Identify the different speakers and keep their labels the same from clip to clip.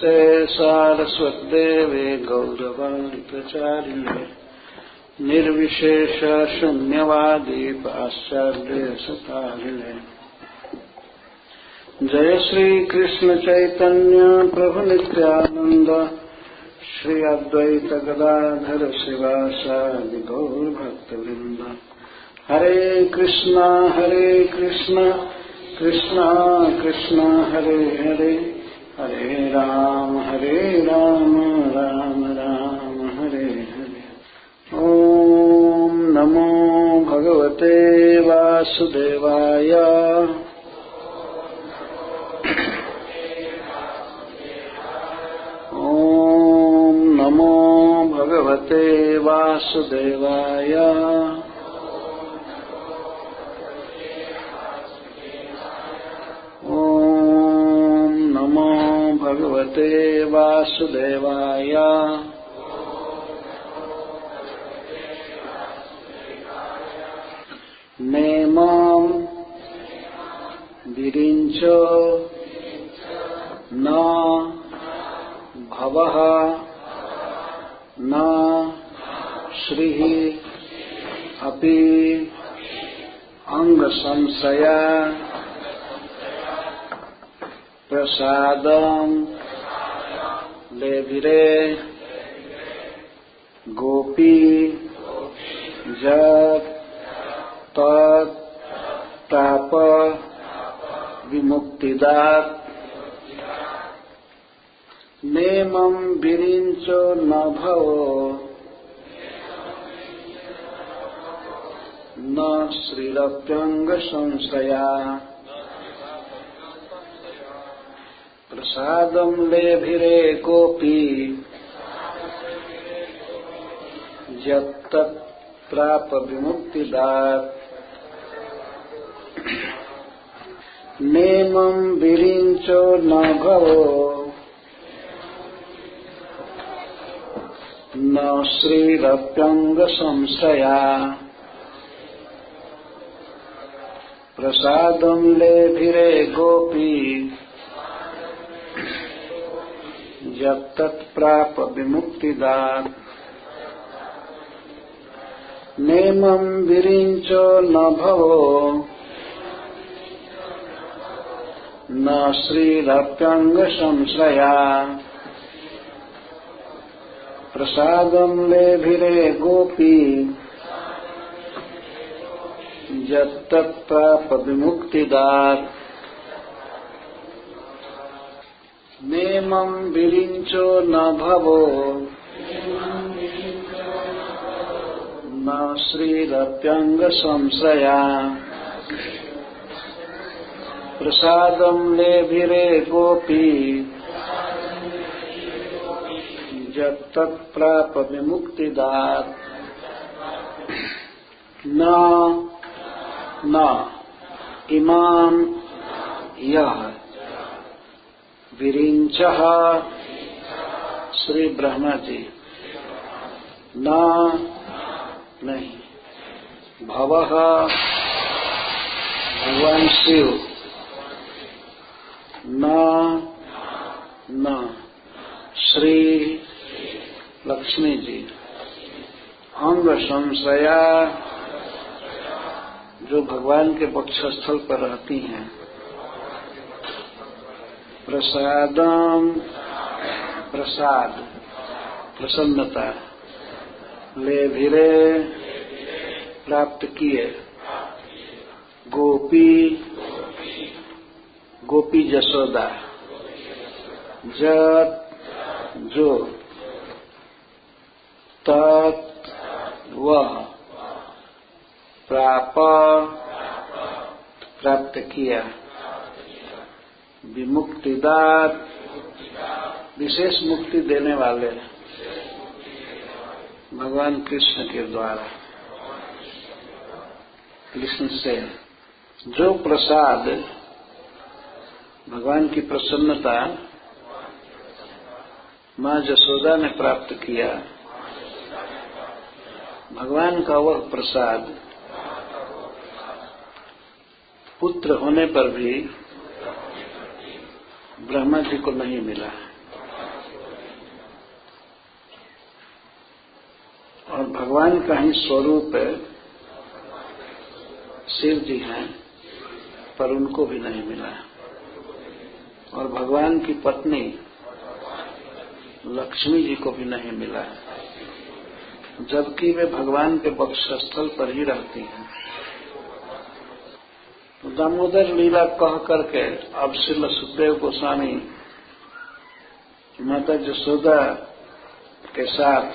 Speaker 1: ते सारस्वतदेवे गौरवाणी प्रचारिणे निर्विशेष शून्यवादी पाश्चात्य जय श्री कृष्ण चैतन्य प्रभु नित्यानंद श्री अद्वैत गदाधर शिवासादि गौर भक्तवृंद हरे कृष्णा कृष्णा कृष्णा हरे हरे हरे राम राम राम हरे हरे। ओम नमो भगवते वासुदेवाय। ओम नमो भगवते वासुदेवाय। ओम नमो भगवते वासुदेवाय। नेमं विरिञ्चो न भवः न श्रीः अपि अंगसंशया प्रसादं लेभिरे गोपी जग तत् ताप विमुक्तिदात। नेमं विरिञ्चो न भवो न श्रीरप्यंग संशया प्रसादं लेभिरे गोपी यत्तत् प्राप विमुक्तिदात। नेमं विरिञ्चो न भवो न श्रीरप्यंग संशया प्रसादं लेभिरे गोपी यत्तत् प्राप विमुक्तिदात। नेमं विरिञ्चो न भवो न श्रीरप्यंग संशया प्रसादं लेभिरे गोपी यत्तत् प्राप विमुक्तिदात। नेमं विरिञ्चो न भवो न श्रीरप्यंग संशया प्रसादं लेभिरे गोपी यत्तत् प्राप विमुक्तिदात। न इमाम यह विरिञ्चः श्री ब्रह्मा जी न नहीं भवः भगवान शिव न श्री लक्ष्मी जी अंग संशया जो भगवान के वक्षस्थल पर रहती हैं। प्रसादम प्रसाद प्रसन्नता लेभिरे प्राप्त किए गोपी जसोदा जत जो तत् वह प्राप्त किया विमुक्तिदात विशेष मुक्ति देने वाले भगवान कृष्ण के द्वारा। कृष्ण से जो प्रसाद भगवान की प्रसन्नता माँ जसोदा ने प्राप्त किया, भगवान का वह प्रसाद पुत्र होने पर भी ब्रह्मा जी को नहीं मिला। और भगवान का ही स्वरूप शिव जी हैं, पर उनको भी नहीं मिला। और भगवान की पत्नी लक्ष्मी जी को भी नहीं मिला, जबकि वे भगवान के वक्षस्थल पर ही रहती हैं। तो दामोदर लीला कह करके अब श्रील सुखदेव गोस्वामी माता यशोदा के साथ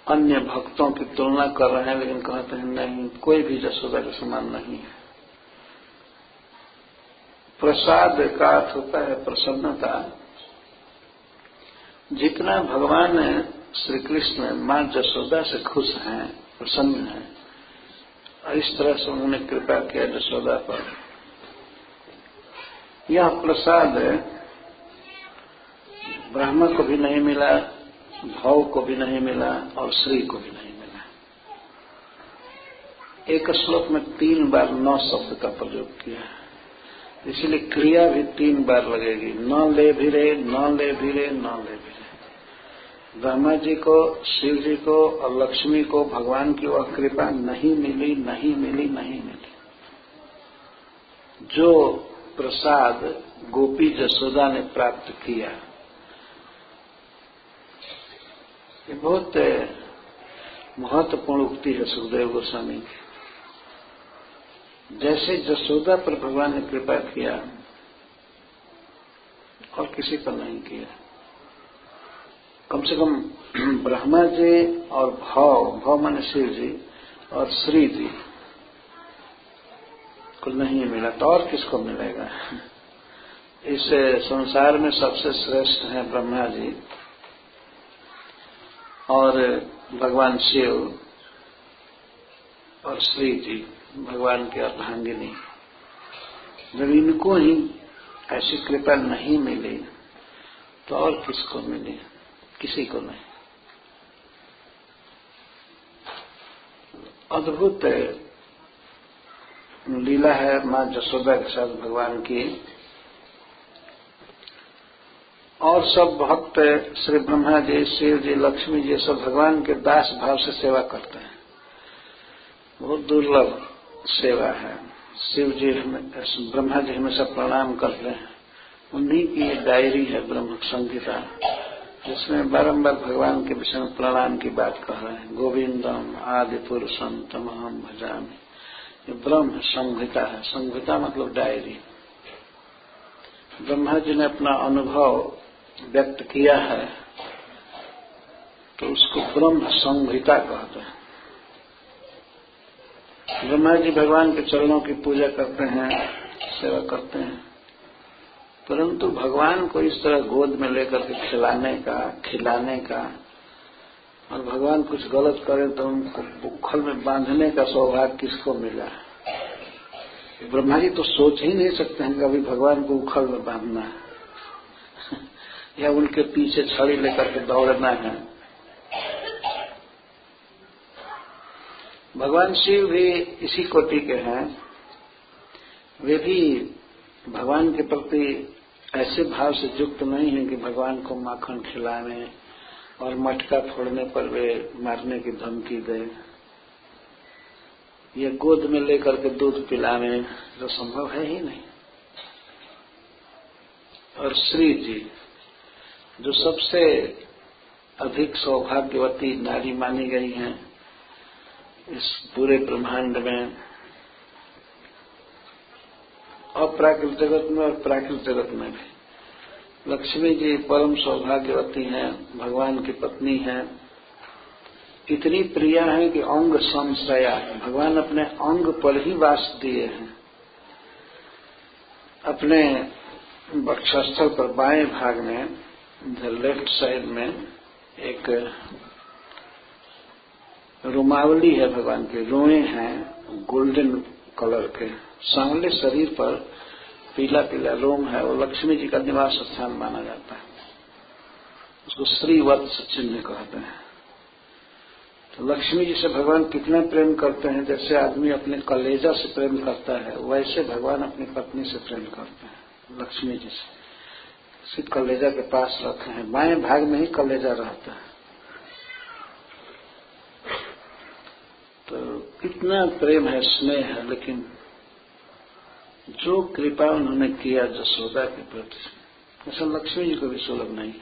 Speaker 1: अन्य भक्तों की तुलना कर रहे हैं, लेकिन कहते हैं नहीं, कोई भी यशोदा के समान नहीं है। प्रसाद का अर्थ होता है प्रसन्नता। जितना भगवान श्री कृष्ण मां यशोदा से खुश हैं, प्रसन्न हैं, और इस तरह से उन्होंने कृपा किया यशोदा पर। यह प्रसाद ब्रह्मा को भी नहीं मिला, भाव को भी नहीं मिला, और श्री को भी नहीं मिला। एक श्लोक में 3 बार 9 शब्द का प्रयोग किया, इसलिए क्रिया भी 3 बार लगेगी। न ले भी रे, न ले भी रे, न ले भी रे। ब्रह्मा जी को, शिव जी को और लक्ष्मी को भगवान की वह कृपा नहीं मिली, नहीं मिली, नहीं मिली। जो प्रसाद गोपी यशोदा ने प्राप्त किया, ये बहुत महत्वपूर्ण उक्ति है सुखदेव गोस्वामी की। जैसे यशोदा पर भगवान ने कृपा किया और किसी पर नहीं किया। कम से कम ब्रह्मा जी और भाव माने शिव जी और श्री जी को नहीं मिला, तो और किसको मिलेगा? इस संसार में सबसे श्रेष्ठ हैं ब्रह्मा जी और भगवान शिव और श्री जी, भगवान की अर्धांगिनी। जब इनको ही ऐसी कृपा नहीं मिली तो और किसको मिली? किसी को नहीं। अद्भुत लीला है मां यशोदा के साथ भगवान की। और सब भक्त श्री ब्रह्मा जी, शिव जी, लक्ष्मी जी सब भगवान के दास भाव से सेवा करते हैं। बहुत दुर्लभ सेवा है। शिव जी ब्रह्मा जी हमेशा प्रणाम करते हैं। उन्हीं की डायरी है ब्रह्म संहिता, जिसमें बारंबार भगवान के विषय में प्रणाम की बात कह रहे हैं। गोविंदम आदि पुरुषम तमहम भजामि। ये ब्रह्म संहिता है। संहिता मतलब डायरी। ब्रह्मा जी ने अपना अनुभव व्यक्त किया है तो उसको ब्रह्म संहिता कहते हैं। ब्रह्मा जी भगवान के चरणों की पूजा करते हैं, सेवा करते हैं, परंतु भगवान को इस तरह गोद में लेकर के खिलाने का, खिलाने का, और भगवान कुछ गलत करे तो उनको उखल में बांधने का सौभाग्य किसको मिला? ब्रह्मा जी तो सोच ही नहीं सकते हैं कि अभी भगवान को उखल में बांधना है या उनके पीछे छड़ी लेकर के दौड़ना है। भगवान शिव भी इसी कोटि के हैं। वे भी भगवान के प्रति ऐसे भाव से युक्त नहीं है कि भगवान को माखन खिलाने और मटका फोड़ने पर वे मारने की धमकी दे, या गोद में लेकर के दूध पिलाने, जो संभव है ही नहीं। और श्री जी जो सबसे अधिक सौभाग्यवती नारी मानी गई हैं इस पूरे ब्रह्मांड में, अप्राकृत जगत में और प्राकृत जगत में भी। लक्ष्मी जी परम सौभाग्यवती हैं, भगवान की पत्नी हैं, इतनी प्रिया है कि अंग संश्रया, भगवान अपने अंग पर ही वास दिए हैं। अपने वक्षस्थल पर बाएं भाग में, इधर लेफ्ट साइड में एक रोमावली है, भगवान के रोए हैं गोल्डन कलर के। सांवले शरीर पर पीला पीला रोम है, वो लक्ष्मी जी का निवास स्थान माना जाता है। उसको श्रीवत्स चिन्ह कहते हैं। तो लक्ष्मी जी से भगवान कितना प्रेम करते हैं, जैसे आदमी अपने कलेजा से प्रेम करता है, वैसे भगवान अपनी पत्नी से प्रेम करते हैं, लक्ष्मी जी से। कलेजा के पास रखे हैं, बाएं भाग में ही कलेजा रहता है। इतना प्रेम है, स्नेह है, लेकिन जो कृपा उन्होंने किया जसोदा के प्रति, ऐसा लक्ष्मी जी को भी सुलभ नहीं।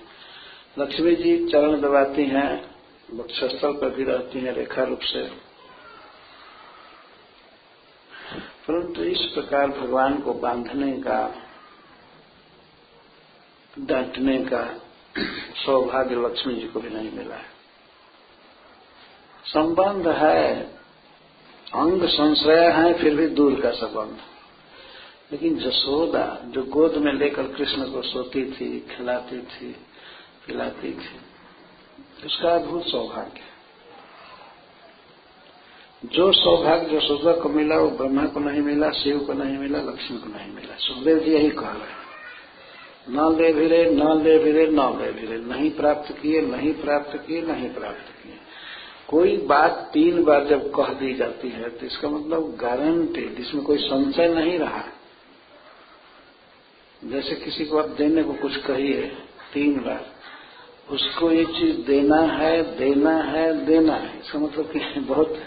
Speaker 1: लक्ष्मी जी चरण दबाती हैं, वक्षस्थल पर भी रहती हैं रेखा रूप से, परंतु इस प्रकार भगवान को बांधने का, डांटने का सौभाग्य लक्ष्मी जी को भी नहीं मिला है। संबंध है, अंग संश्रय है, फिर भी दूर का संबंध। लेकिन जसोदा जो गोद में लेकर कृष्ण को सोती थी, खिलाती थी, पिलाती थी, उसका अद्भुत सौभाग्य। जो सौभाग्य जसोदा को मिला वो ब्रह्मा को नहीं मिला, शिव को नहीं मिला, लक्ष्मी को नहीं मिला। सुखदेव जी यही कह रहे हैं, न ले भिरे, न ले भिरे, न ले भिरे, नहीं प्राप्त किए, नहीं प्राप्त किए, नहीं प्राप्त किए। कोई बात 3 बार जब कह दी जाती है तो इसका मतलब गारंटी, इसमें कोई संशय नहीं रहा। जैसे किसी को आप देने को कुछ कहिए 3 बार, उसको ये चीज देना है, देना है, देना है, इसका मतलब कि बहुत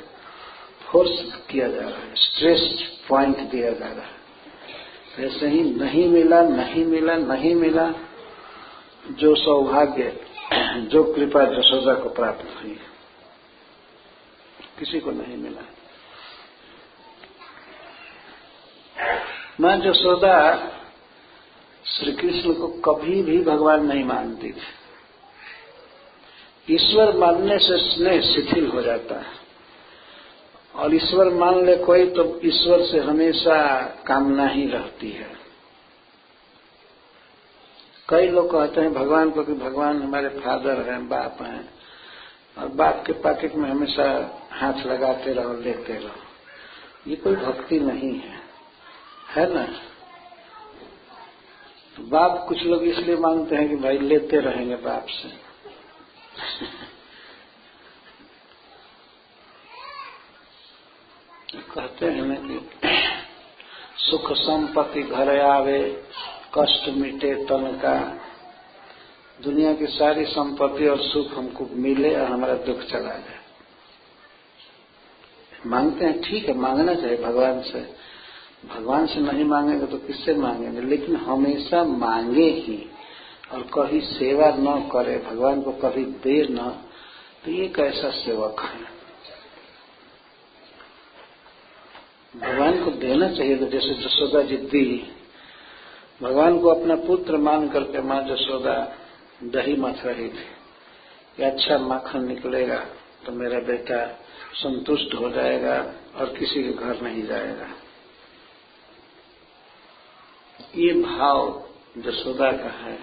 Speaker 1: फोर्स किया जा रहा है, स्ट्रेस पॉइंट दिया जा रहा है। ऐसे ही नहीं मिला, नहीं मिला, नहीं मिला, जो सौभाग्य, जो कृपा जसोदा को प्राप्त हुई, किसी को नहीं मिला। मां जसोदा श्री कृष्ण को कभी भी भगवान नहीं मानती थी। ईश्वर मानने से स्नेह शिथिल हो जाता है, और ईश्वर मान ले कोई तो ईश्वर से हमेशा कामना ही रहती है। कई लोग कहते हैं भगवान को कि भगवान हमारे फादर हैं, बाप हैं, और बाप के पॉकेट में हमेशा हाथ लगाते रहो, लेते रहो। ये कोई भक्ति नहीं है ना। तो बाप कुछ लोग इसलिए मांगते हैं कि भाई लेते रहेंगे बाप से। कहते हैं ना कि सुख संपत्ति घर आवे, कष्ट मिटे तन का। दुनिया की सारी संपत्ति और सुख हमको मिले और हमारा दुख चला जाए। मांगते हैं, ठीक है, मांगना चाहिए भगवान से। भगवान से नहीं मांगेंगे तो किससे मांगेंगे? लेकिन हमेशा मांगे ही और कभी सेवा न करे, भगवान को कभी दे न, तो ये कैसा सेवक है? भगवान को देना चाहिए। तो जैसे जसोदा जी दी, भगवान को अपना पुत्र मान करके मां जसोदा दही मथ रही थी कि अच्छा माखन निकलेगा तो मेरा बेटा संतुष्ट हो जाएगा और किसी के घर नहीं जाएगा। ये भाव जसोदा का है।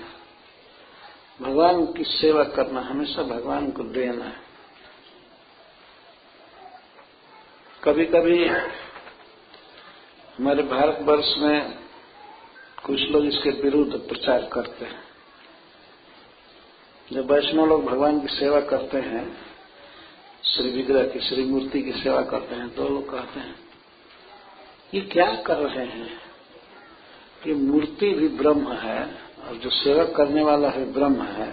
Speaker 1: भगवान की सेवा करना, हमेशा भगवान को देना। कभी कभी हमारे भारतवर्ष में कुछ लोग इसके विरुद्ध प्रचार करते हैं। जब वैष्णव लोग भगवान की सेवा करते हैं, श्री विग्रह की, श्री मूर्ति की सेवा करते हैं, तो लोग कहते हैं ये क्या कर रहे हैं? कि मूर्ति भी ब्रह्म है और जो सेवा करने वाला है ब्रह्म है।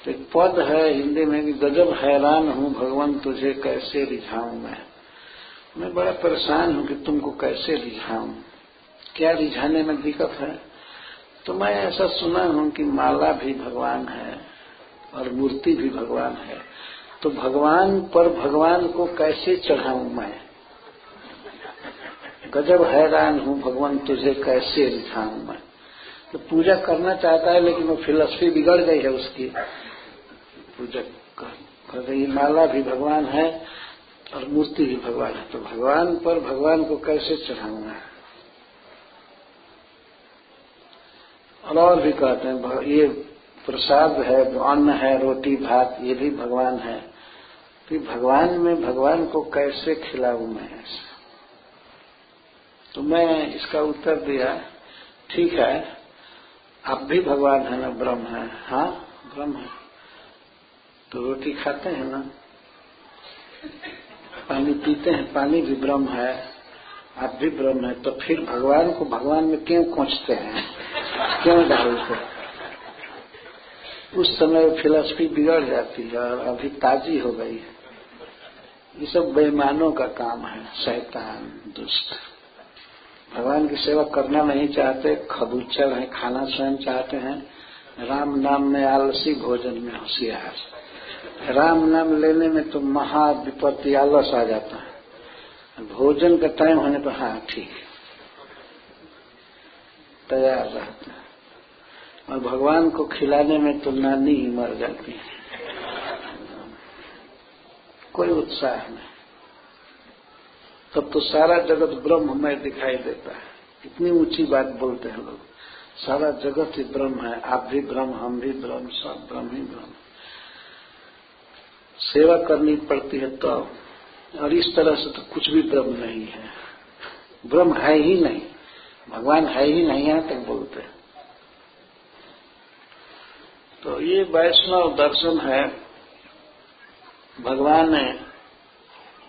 Speaker 1: तो एक पद है हिंदी में कि गजब हैरान हूं भगवान तुझे कैसे रिझाऊं मैं बड़ा परेशान हूं कि तुमको कैसे रिझाऊं। क्या रिझाने में दिक्कत है? तो मैं ऐसा सुना हूं कि माला भी भगवान है और मूर्ति भी भगवान है, तो भगवान पर भगवान को कैसे चढ़ाऊं मैं? गजब हैरान हूं भगवान तुझे कैसे रिझाऊं मैं। तो पूजा करना चाहता है, लेकिन वो फिलॉसफी बिगड़ गई है उसकी। पूजा कर रही, माला भी भगवान है और मूर्ति भी भगवान है, तो भगवान पर भगवान को कैसे चढ़ाऊंगा? और भी कहते हैं ये प्रसाद है, अन्न है, रोटी भात, ये भी भगवान है, तो भगवान में भगवान को कैसे खिलाऊं मैं? तो मैं इसका उत्तर दिया, ठीक है, आप भी भगवान है ना, ब्रह्म है। हाँ ब्रह्म है, तो रोटी खाते हैं ना, पानी पीते हैं, पानी भी ब्रह्म है, आप भी ब्रह्म है, तो फिर भगवान को भगवान में क्यों कोंचते हैं, क्यों डालते हैं? उस समय फिलॉसफी बिगड़ जाती है और अभी ताजी हो गई है। ये सब बेईमानों का काम है, शैतान दुष्ट। भगवान की सेवा करना नहीं चाहते, खबूचर हैं, खाना स्वयं चाहते हैं। राम नाम में आलसी, भोजन में होशियार। राम नाम लेने में तो महा विपत्ति, आलस आ जाता है। भोजन का टाइम होने पर हाँ ठीक है, तैयार रहता है। और भगवान को खिलाने में तो नानी ही मर जाती है, कोई उत्साह नहीं। तब तो सारा जगत ब्रह्ममय दिखाई देता है। इतनी ऊंची बात बोलते हैं लोग, सारा जगत ही ब्रह्म है, आप भी ब्रह्म, हम भी ब्रह्म, सब ब्रह्म ही ब्रह्म। सेवा करनी पड़ती है तो, और इस तरह से तो कुछ भी ब्रह्म नहीं है, ब्रह्म है ही नहीं, भगवान है ही नहीं, यहां तक बोलते हैं। तो ये वैष्णव दर्शन है। भगवान ने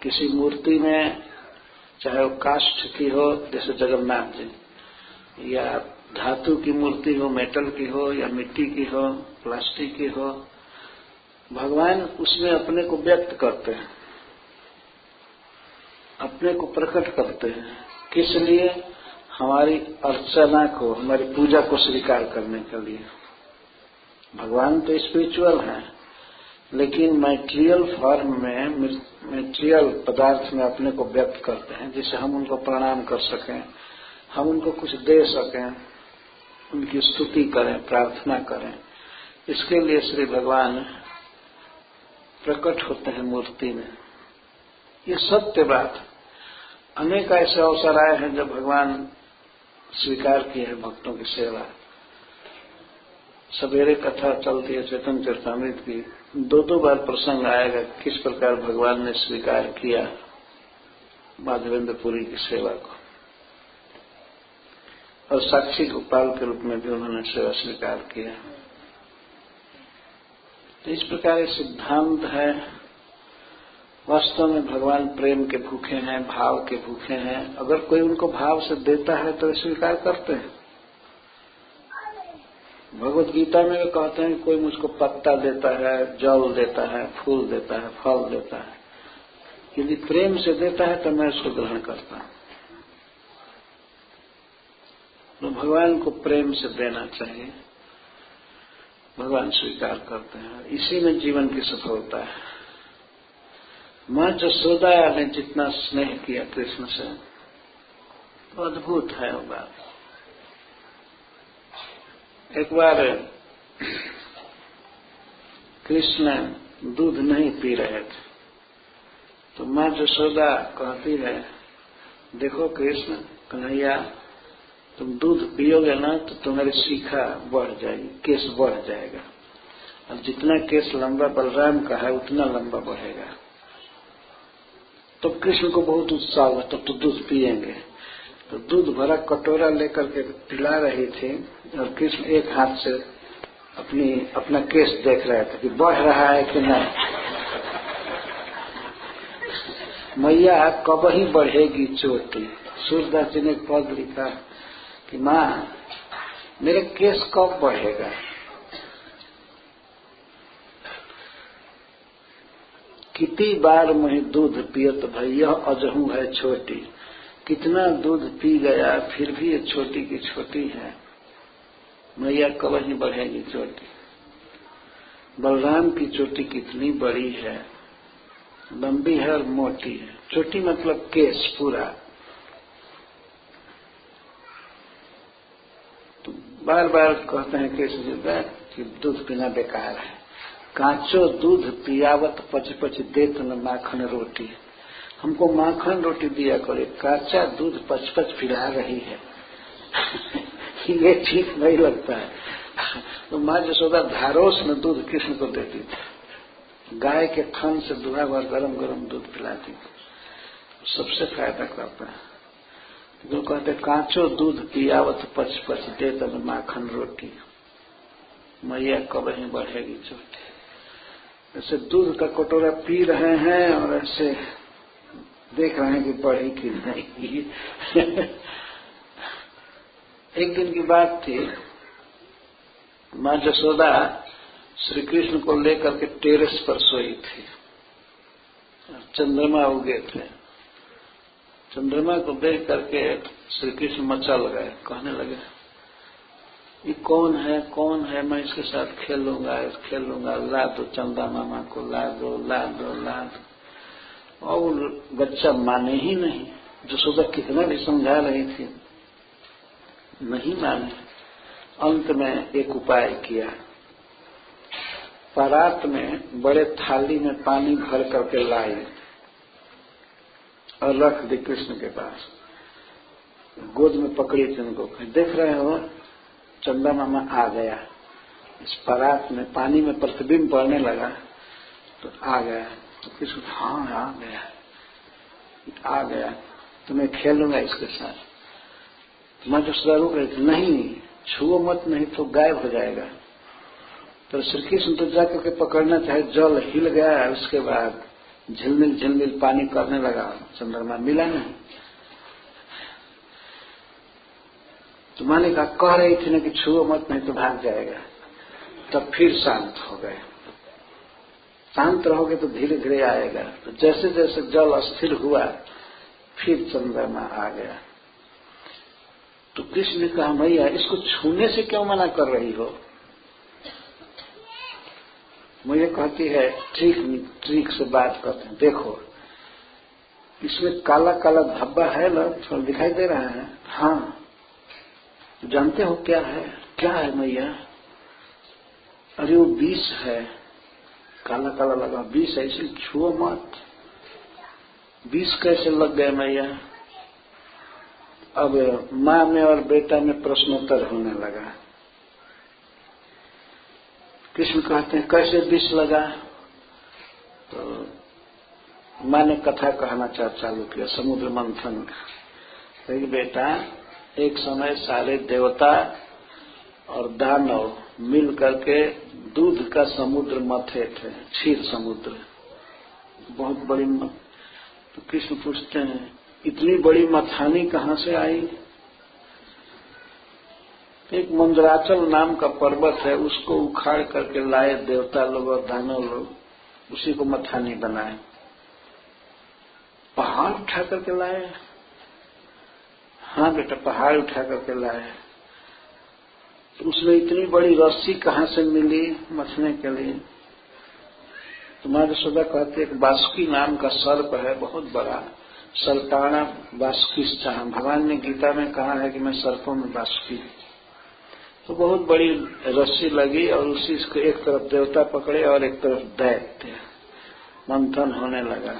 Speaker 1: किसी मूर्ति में, चाहे वो काष्ठ की हो जैसे जगन्नाथ जी, या धातु की मूर्ति हो, मेटल की हो, या मिट्टी की हो, प्लास्टिक की हो, भगवान उसमें अपने को व्यक्त करते हैं, अपने को प्रकट करते हैं। किस लिए? हमारी अर्चना को, हमारी पूजा को स्वीकार करने के लिए। भगवान तो स्पिरिचुअल है, लेकिन मैटेरियल फॉर्म में, मैटेरियल पदार्थ में अपने को व्यक्त करते हैं, जिससे हम उनको प्रणाम कर सकें, हम उनको कुछ दे सकें, उनकी स्तुति करें, प्रार्थना करें। इसके लिए श्री भगवान प्रकट होते हैं मूर्ति में। ये सत्य बात। अनेक ऐसे अवसर आए हैं जब भगवान स्वीकार किए हैं भक्तों की सेवा। सवेरे कथा चलती है चैतन्य चरितामृत की, 2-2 बार प्रसंग आएगा किस प्रकार भगवान ने स्वीकार किया माधवेंद्रपुरी की सेवा को, और साक्षी गोपाल के रूप में भी उन्होंने सेवा स्वीकार किया। तो इस प्रकार ये सिद्धांत है। वास्तव में भगवान प्रेम के भूखे हैं, भाव के भूखे हैं। अगर कोई उनको भाव से देता है तो स्वीकार करते हैं। भगवत गीता में वे कहते हैं कि कोई मुझको पत्ता देता है, जल देता है, फूल देता है, फल देता है, यदि प्रेम से देता है तो मैं उसको ग्रहण करता हूं। तो भगवान को प्रेम से देना चाहिए, भगवान स्वीकार करते हैं। इसी में जीवन की सफलता है। मां जसोदा ने जितना स्नेह किया कृष्ण से, तो अद्भुत है वो बात। एक बार कृष्ण दूध नहीं पी रहे थे, तो मां जसोदा कहती है, देखो कृष्ण, कन्हैया, तुम दूध पियोगे ना तो तुम्हारी शिखा बढ़ जाएगी, केस बढ़ जाएगा, और जितना केस लंबा बलराम का है उतना लंबा बढ़ेगा। तो कृष्ण को बहुत उत्साह हुआ, तब तो दूध पिएंगे। तो दूध भरा कटोरा लेकर के पिला रही थी, और कृष्ण एक हाथ से अपना केस देख रहे थे कि बढ़ रहा है कि नहीं। मैया कब ही बढ़ेगी चोटी। सूरदास जी ने एक पद लिखा कि मां मेरे केस कब बढ़ेगा। कितनी बार मैं दूध पियत भैया अजहू है छोटी। कितना दूध पी गया फिर भी ये छोटी की छोटी है। मैया कब ही बढ़ेगी चोटी। बलराम की चोटी कितनी बड़ी है, लंबी है और मोटी है। चोटी मतलब केस पूरा। तो बार बार कहते हैं केस कि दूध पीना बेकार है। कांचो दूध पियावत पच पच देत न माखन रोटी। हमको माखन रोटी दिया करे, काचा दूध पच पच पिला रही है। ये ठीक नहीं लगता है। तो मां जसोदा धारोस में दूध कृष्ण को देती थी, गाय के थन से दुहा भर गरम गरम दूध पिलाती थी। सबसे फायदा करता है। जो कहते कांचो दूध पियावत पच पच देत न माखन रोटी। मैया कब ही बढ़ेगी चोटी। ऐसे दूध का कटोरा पी रहे हैं और ऐसे देख रहे हैं कि बढ़ी कि नहीं। एक दिन की बात थी, मां जसोदा श्री कृष्ण को लेकर के टेरेस पर सोई थी, चंद्रमा उगे थे। चंद्रमा को देख करके श्री कृष्ण मचल गए, कहने लगे ये कौन है, कौन है, मैं इसके साथ खेलूंगा, ला दो चंदा मामा को, ला दो ला दो ला दो। और बच्चा माने ही नहीं। यशोदा कितना भी समझा रही थी, नहीं माने। अंत में एक उपाय किया, परात में बड़े थाली में पानी भर करके लाई और रख दी कृष्ण के पास। गोद में पकड़ी थी उनको, देख रहे हो चंदा मामा आ गया। इस परात में पानी में प्रतिबिंब पड़ने लगा तो आ गया। तो कृष्ण हाँ आ गया तो मैं खेलूंगा इसके साथ। मैं जो शुरू गई थी, नहीं छुओ मत, नहीं तो गायब हो जाएगा। तो श्री कृष्ण तो जाकर के पकड़ना चाहे, जल हिल गया। उसके बाद झिलमिल झिलमिल पानी करने लगा, चंद्रमा मिला नहीं। तो माँ ने कहा, कह रही थी ना कि छुओ मत नहीं तो भाग जाएगा। तब फिर शांत हो गए। शांत रहोगे तो धीरे धीरे आएगा। तो जैसे जैसे जल अस्थिर हुआ फिर चंद्रमा आ गया। तो कृष्ण ने कहा, मैया इसको छूने से क्यों मना कर रही हो? मुझे कहती है ट्रिक से बात करते हैं। देखो इसमें काला काला धब्बा है ना, थोड़ा दिखाई दे रहा है। हाँ जानते हो क्या है? क्या है मैया? अरे वो विष है, काला काला लगा विष है, इसलिए छुओ मत। विष कैसे लग गए मैया? अब माँ में और बेटा में प्रश्नोत्तर होने लगा। कृष्ण कहते हैं कैसे विष लगा? तो माँ ने कथा कहना चालू किया, समुद्र मंथन का। बेटा एक समय सारे देवता और दानव मिल करके दूध का समुद्र मथे थे, क्षीर समुद्र, बहुत बड़ी। तो कृष्ण पूछते हैं इतनी बड़ी मथानी कहाँ से आई? एक मंदराचल नाम का पर्वत है, उसको उखाड़ करके लाए देवता लोग और दानव लोग, उसी को मथानी बनाए। पहाड़ उठा करके लाए? हाँ बेटा पहाड़ उठा करके लाए। तो उसमें इतनी बड़ी रस्सी कहाँ से मिली मथने के लिए? तुम्हारे यशोदा कहते एक बासुकी नाम का सर्प है, बहुत बड़ा, सर्पाणा बासुकीश्चा। भगवान ने गीता में कहा है कि मैं सर्पों में बासुकी। तो बहुत बड़ी रस्सी लगी और उसी को एक तरफ देवता पकड़े और एक तरफ दैत्य। मंथन होने लगा।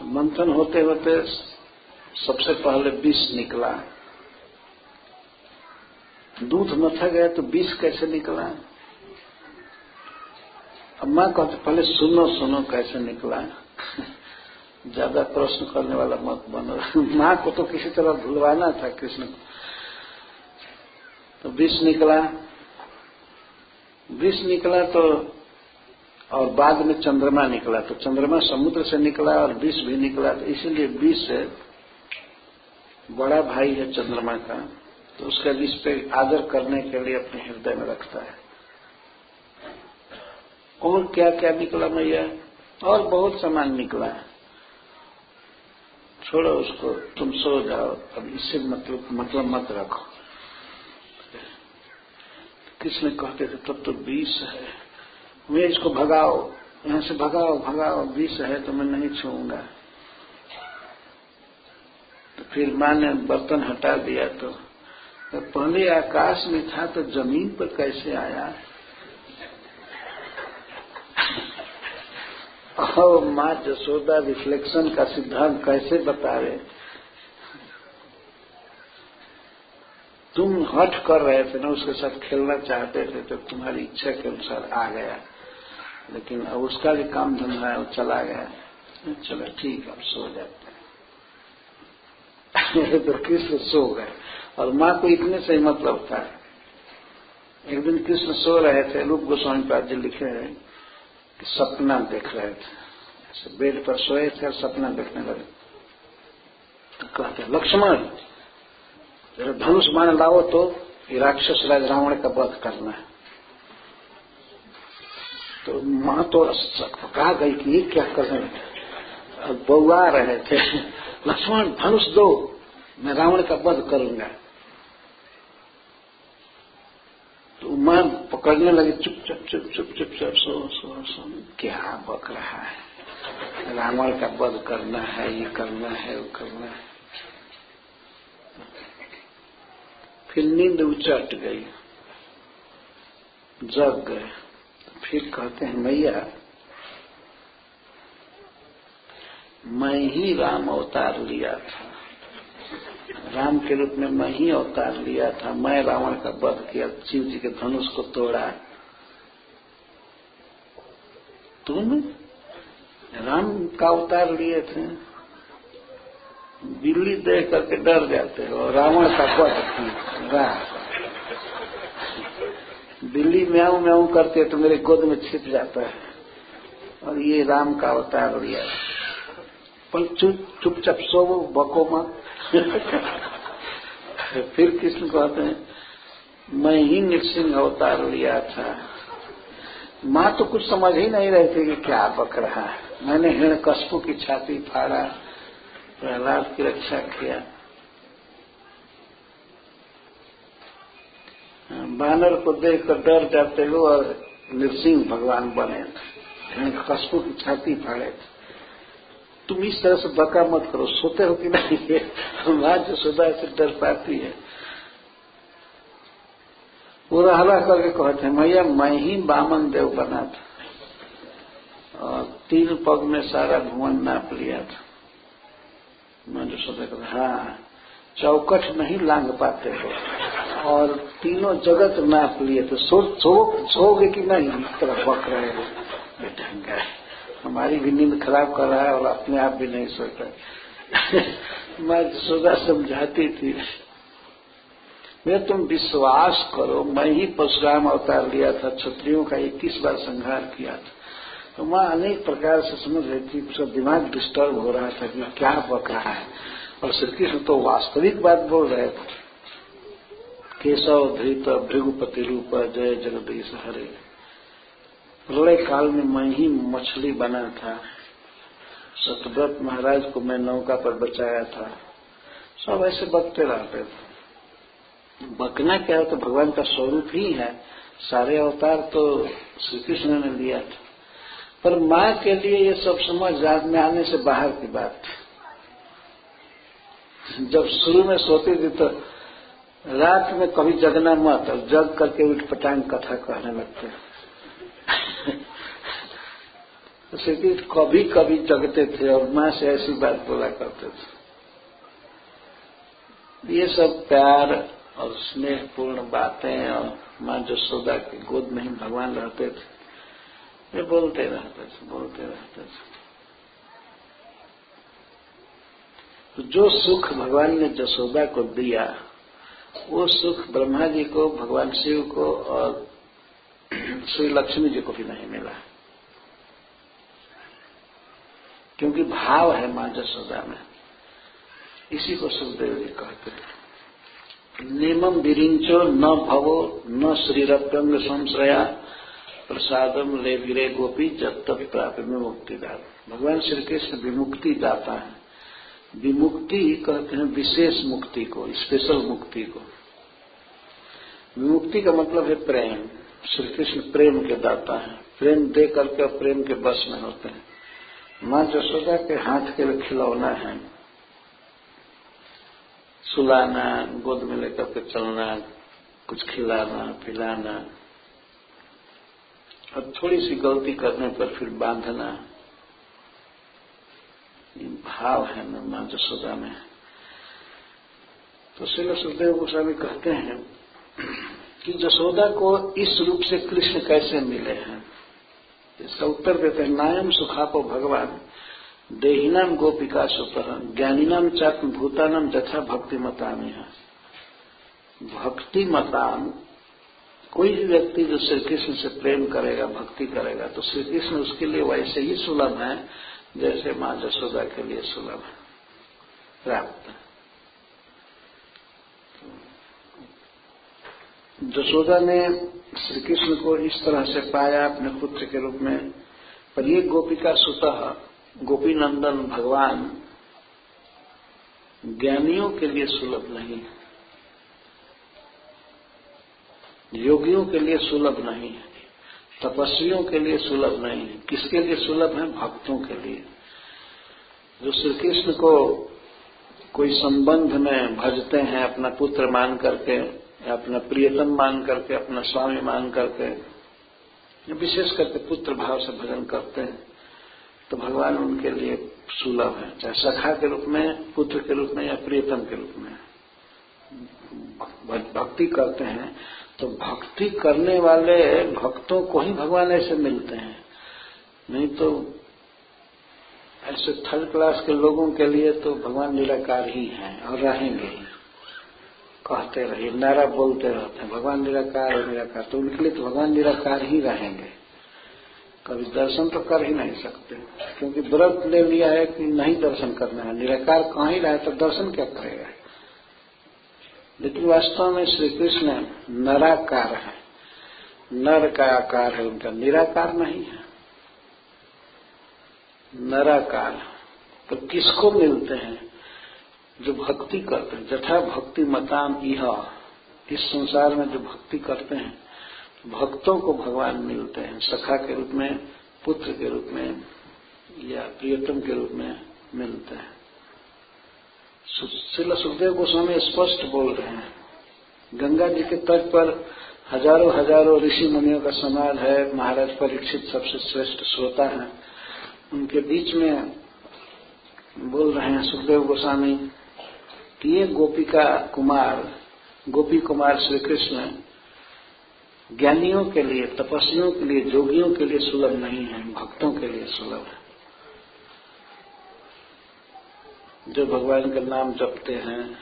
Speaker 1: मंथन होते होते सबसे पहले विष निकला। दूध मथा गया तो विष कैसे निकला? अब माँ कहते पहले सुनो कैसे निकला। ज्यादा प्रश्न करने वाला मत बनो। माँ को तो किसी तरह भुलवाना था कृष्ण को। तो विष निकला तो और बाद में चंद्रमा निकला। तो चंद्रमा समुद्र से निकला और विष भी निकला। तो इसीलिए विष बड़ा भाई है चंद्रमा का, तो उसका विष पे आदर करने के लिए अपने हृदय में रखता है। और क्या क्या निकला मैया? और बहुत सामान निकला। छोड़ो उसको, तुम सो जाओ, अब इससे मतलब मत रखो। कृष्ण कहते थे तब तो विष है, मैं इसको भगाओ, यहां से भगाओ, विष है तो मैं नहीं छूऊंगा। तो फिर माँ ने बर्तन हटा दिया। तो पहले आकाश में था तो जमीन पर कैसे आया? और माँ यशोदा रिफ्लेक्शन का सिद्धांत कैसे बतावे? तुम हठ कर रहे थे ना, उसके साथ खेलना चाहते थे तो तुम्हारी इच्छा के अनुसार आ गया, लेकिन अब उसका भी काम धंधा है, वो चला गया। चलो ठीक है, अब सो जाते हैं। तो कृष्ण सो गए और माँ को इतने से ही मतलब था। एक दिन कृष्ण सो रहे थे, रूप गोस्वामी पाद जी लिखे हैं कि सपना देख रहे थे, ऐसे बेड पर सोए थे और सपना देखने लगे। तो कहते लक्ष्मण जरा धनुष बाण लाओ तो ये राक्षस राज रावण का वध करना है। तो माँ तो पका गई कि ये क्या कर रहे हैं, अब बउआ रहे थे, लक्ष्मण धनुष दो, मैं रावण का वध करूंगा। तो माँ पकड़ने लगी, चुप चुप चुप चुप चुप चुप, सो क्या बक रहा है, रावण का वध करना है, ये करना है, वो करना है। फिर नींद उचट गई, जग गए। फिर कहते हैं मैया मैं ही राम अवतार लिया था, राम के रूप में मैं ही अवतार लिया था, मैं रावण का वध किया, शिव जी के धनुष को तोड़ा। तुम राम का अवतार लिए थे, बिल्ली देख करके डर जाते हो, रावण का वध किया। बिल्ली म्याऊं म्याऊं करती है तो मेरे गोद में छिप जाता है, और ये राम का अवतार लिया। पर चुपचाप सो बको मत। फिर कृष्ण कहते हैं मैं ही नृसिंह अवतार लिया था। माँ तो कुछ समझ ही नहीं रही थी कि क्या बक रहा है। मैंने हिरण्यकश्यप की छाती फाड़ा, प्रहलाद की रक्षा किया, बानर को देखकर डर जाते हो और नृसिंह भगवान बने थे, हिरण्यकश्यप की छाती फाड़े थे। तुम इस तरह से बका मत करो, सोते हो कि नहीं? माँ जसोदा से डर पाती है। वो हला करके कहते हैं मैया मैं ही वामन देव बना था और 3 पग में सारा भुवन नाप लिया था। मैं जसोदा कहता हाँ, चौकट नहीं लांग पाते हो और तीनों जगत नाप लिए, तो सोओगे कि नहीं? इस तरह बक रहे हो, बेटा हमारी भी नींद खराब कर रहा है और अपने आप भी नहीं सोता। मैं जसोदा समझाती थी मैं तुम विश्वास करो, मैं ही परशुराम अवतार लिया था, क्षत्रियों का 21 बार संहार किया था। तो माँ अनेक प्रकार से समझ रही थी, उसका दिमाग डिस्टर्ब हो रहा था कि क्या बक रहा है, और श्री कृष्ण तो वास्तविक बात बोल रहे थे। केशव धृत भृगुपति रूप जय जगदीश हरे। प्रलय काल में मैं ही मछली बना था, सतव्रत महाराज को मैं नौका पर बचाया था। सब ऐसे बकते रहते थे। बकना क्या है, तो भगवान का स्वरूप ही है। सारे अवतार तो श्री कृष्ण ने लिया था, पर माँ के लिए ये सब समझ में आने से बाहर की बात थी। जब शुरू में सोती थी तो रात में कभी जगना मत, और जग करके उठ पटांग कथा कहने लगते। तो कभी कभी जगते थे और माँ से ऐसी बात बोला करते थे। ये सब प्यार और स्नेहपूर्ण बातें, और माँ जसोदा के गोद में ही भगवान रहते थे, वे बोलते रहते थे। तो जो सुख भगवान ने जसोदा को दिया, वो सुख ब्रह्मा जी को, भगवान शिव को और श्री लक्ष्मी जी को भी नहीं मिला, क्योंकि भाव है माँ जसोदा में। इसी को सुखदेव जी कहते थे, निमम विरिंचो न भवो न श्रीरप्यंग संश्रया प्रसादम ले विरे गोपी जब तक प्राप्त में मुक्तिदात। भगवान श्री कृष्ण विमुक्ति दाता है। विमुक्ति कहते हैं विशेष मुक्ति को, स्पेशल मुक्ति को। विमुक्ति का मतलब है प्रेम। श्री कृष्ण प्रेम के दाता है, प्रेम दे करके प्रेम के बस में होते हैं। माँ जसोदा के हाथ के खिलौना है, सुलाना, गोद में लेकर के चलना, कुछ खिलाना पिलाना, और थोड़ी सी गलती करने पर फिर बांधना। ये भाव है न माँ जसोदा में। तो श्रील सुखदेव गोस्वामी कहते हैं कि जसोदा को इस रूप से कृष्ण कैसे मिले हैं। इसका उत्तर देते हैं, नायम सुखापो भगवान देहिनाम गोपिका सुतः ज्ञानीनाम चात्म भूतानाम जथा भक्ति मतामी है। भक्ति मताम, कोई भी व्यक्ति जो श्री कृष्ण से प्रेम करेगा, भक्ति करेगा, तो श्री कृष्ण उसके लिए वैसे ही सुलभ है जैसे माँ जसोदा के लिए सुलभ है, प्राप्त है। जसोदा ने श्री कृष्ण को इस तरह से पाया अपने पुत्र के रूप में। पर ये गोपिका सुतः गोपी नंदन भगवान ज्ञानियों के लिए सुलभ नहीं, योगियों के लिए सुलभ नहीं, तपस्वियों के लिए सुलभ नहीं। किसके लिए सुलभ है? भक्तों के लिए। जो श्री कृष्ण को कोई संबंध में भजते हैं, अपना पुत्र मान करके या अपना प्रियतम मान करके, अपना स्वामी मान करके, विशेष करके पुत्र भाव से भजन करते हैं, तो भगवान उनके लिए सुलभ है। चाहे सखा के रूप में, पुत्र के रूप में या प्रियतम के रूप में भक्ति करते हैं, तो भक्ति करने वाले भक्तों को ही भगवान ऐसे मिलते हैं। नहीं तो ऐसे थर्ड क्लास के लोगों के लिए तो भगवान निराकार ही हैं और रहेंगे ही। कहते रहिए, नारा बोलते रहते हैं भगवान निराकार है निराकार, तो उनके लिए तो भगवान निराकार ही रहेंगे। कभी दर्शन तो कर ही नहीं सकते, क्योंकि व्रत ले लिया है कि नहीं दर्शन करना है। निराकार कहाँ ही रहे तो दर्शन क्या करेगा? लेकिन वास्तव में श्री कृष्ण नराकार है, नर का आकार है उनका, निराकार नहीं है, नराकार। तो किसको मिलते हैं? जो भक्ति करते हैं। जथा भक्ति मताम इह, इस संसार में जो भक्ति करते हैं भक्तों को भगवान मिलते हैं, सखा के रूप में, पुत्र के रूप में या प्रियतम के रूप में मिलते हैं। श्रील सुखदेव गोस्वामी स्पष्ट बोल रहे हैं, गंगा जी के तट पर हजारों हजारों ऋषि मुनियों का समाज है, महाराज परीक्षित सबसे श्रेष्ठ श्रोता हैं, उनके बीच में बोल रहे हैं सुखदेव गोस्वामी कि ये गोपी कुमार श्री कृष्ण ज्ञानियों के लिए, तपस्वियों के लिए, जोगियों के लिए सुलभ नहीं है, भक्तों के लिए सुलभ है। जो भगवान का नाम जपते हैं,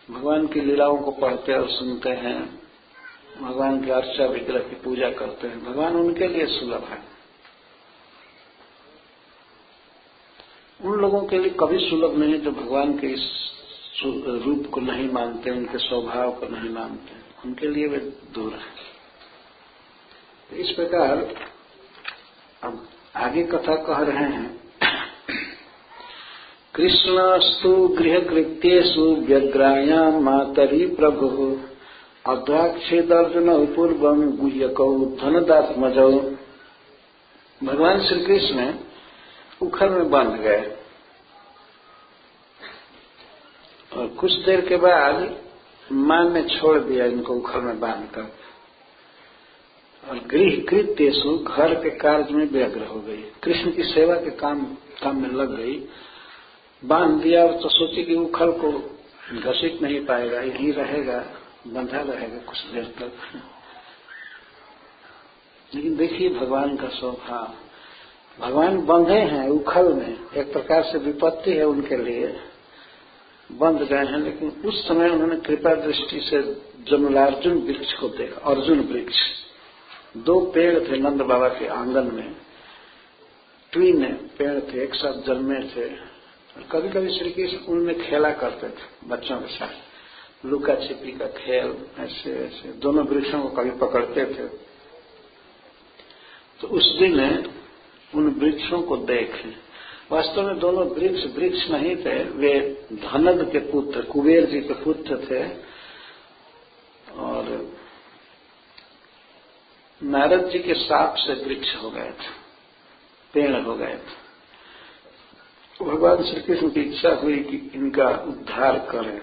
Speaker 1: भगवान की लीलाओं को पढ़ते और सुनते हैं, भगवान की अर्चा विग्रह की पूजा करते हैं, भगवान उनके लिए सुलभ है। उन लोगों के लिए कभी सुलभ नहीं जो भगवान के इस रूप को नहीं मानते, उनके स्वभाव को नहीं मानते, उनके लिए वे दूर है। इस प्रकार अब आगे कथा कह रहे हैं, कृष्णस्तु गृहकृत्येषु व्यग्रायां मातरी प्रभु अद्राक्षेदर्जुन पूर्वं गुह्यकौ धनदात्मजौ। भगवान श्री कृष्ण उखल में बंध गए और कुछ देर के बाद मां ने छोड़ दिया इनको उखल में बांधकर, और गृह कृत्येषु घर के कार्य में व्यग्र हो गई, कृष्ण की सेवा के काम में लग गई। बांध दिया और तो सोची कि उखल को घसीट नहीं पाएगा, यहीं रहेगा, बंधा रहेगा कुछ देर तक। लेकिन देखिए भगवान का स्वभाव, भगवान बंधे हैं उखल में, एक प्रकार से विपत्ति है उनके लिए, बंध गए हैं। लेकिन उस समय उन्होंने कृपा दृष्टि से जमलार्जुन वृक्ष को देखा। अर्जुन वृक्ष, दो पेड़ थे नंद बाबा के आंगन में, ट्विन पेड़ थे, एक साथ जन्मे थे। कभी कभी श्री कृष्ण उनमें खेला करते थे बच्चों के साथ, लुका छिपी का खेल, ऐसे ऐसे दोनों वृक्षों को कभी पकड़ते थे। तो उस दिन उन वृक्षों को देखे। वास्तव में दोनों वृक्ष नहीं थे, वे धनद के पुत्र, कुबेर जी के पुत्र थे, और नारद जी के शाप से वृक्ष हो गए थे, पेड़ हो गए थे। भगवान श्री कृष्ण की इच्छा हुई कि इनका उद्धार करें,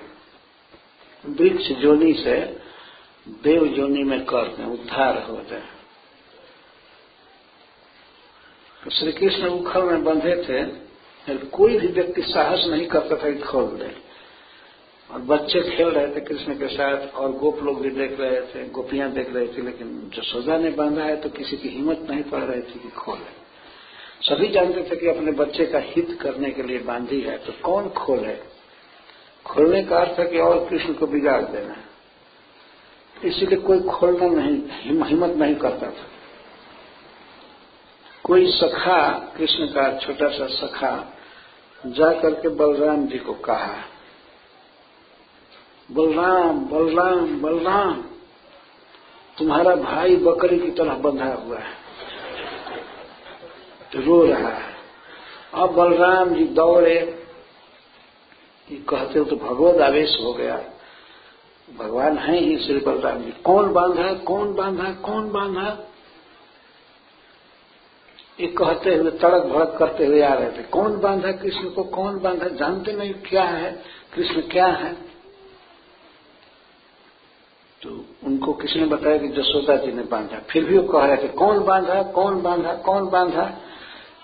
Speaker 1: वृक्ष जोनी से देव जोनी में कर दें, उद्धार हो जाए। तो श्री कृष्ण उखल में बंधे थे, कोई भी व्यक्ति साहस नहीं करता था कि खोल दे, और बच्चे खेल रहे थे कृष्ण के साथ, और गोप लोग भी देख रहे थे, गोपियां देख रही थी। लेकिन यशोदा ने बांधा है तो किसी की हिम्मत नहीं पड़ रही थी कि खोले। सभी जानते थे कि अपने बच्चे का हित करने के लिए बांधी है, तो कौन खोले? खोलने का अर्थ है कि और कृष्ण को बिगाड़ देना, इसीलिए कोई खोलना नहीं, हिम्मत नहीं करता था। कोई सखा, कृष्ण का छोटा सा सखा, जाकर के बलराम जी को कहा, बलराम बलराम बलराम, तुम्हारा भाई बकरी की तरह बंधा हुआ है, तो रो रहा है। अब बलराम जी दौड़े, ये कहते हो तो भगवत आवेश हो गया, भगवान हैं ही श्री बलराम जी। कौन बांधा, कौन बांधा, कौन बांधा, ये कहते हुए तड़क भड़क करते हुए आ रहे थे। कौन बांधा कृष्ण को, कौन बांधा, जानते नहीं क्या है कृष्ण, क्या है। तो उनको किसने बताया कि जसोदा जी ने बांधा। फिर भी वो कह रहे थे कौन बांधा, कौन बांधा, कौन बांधा।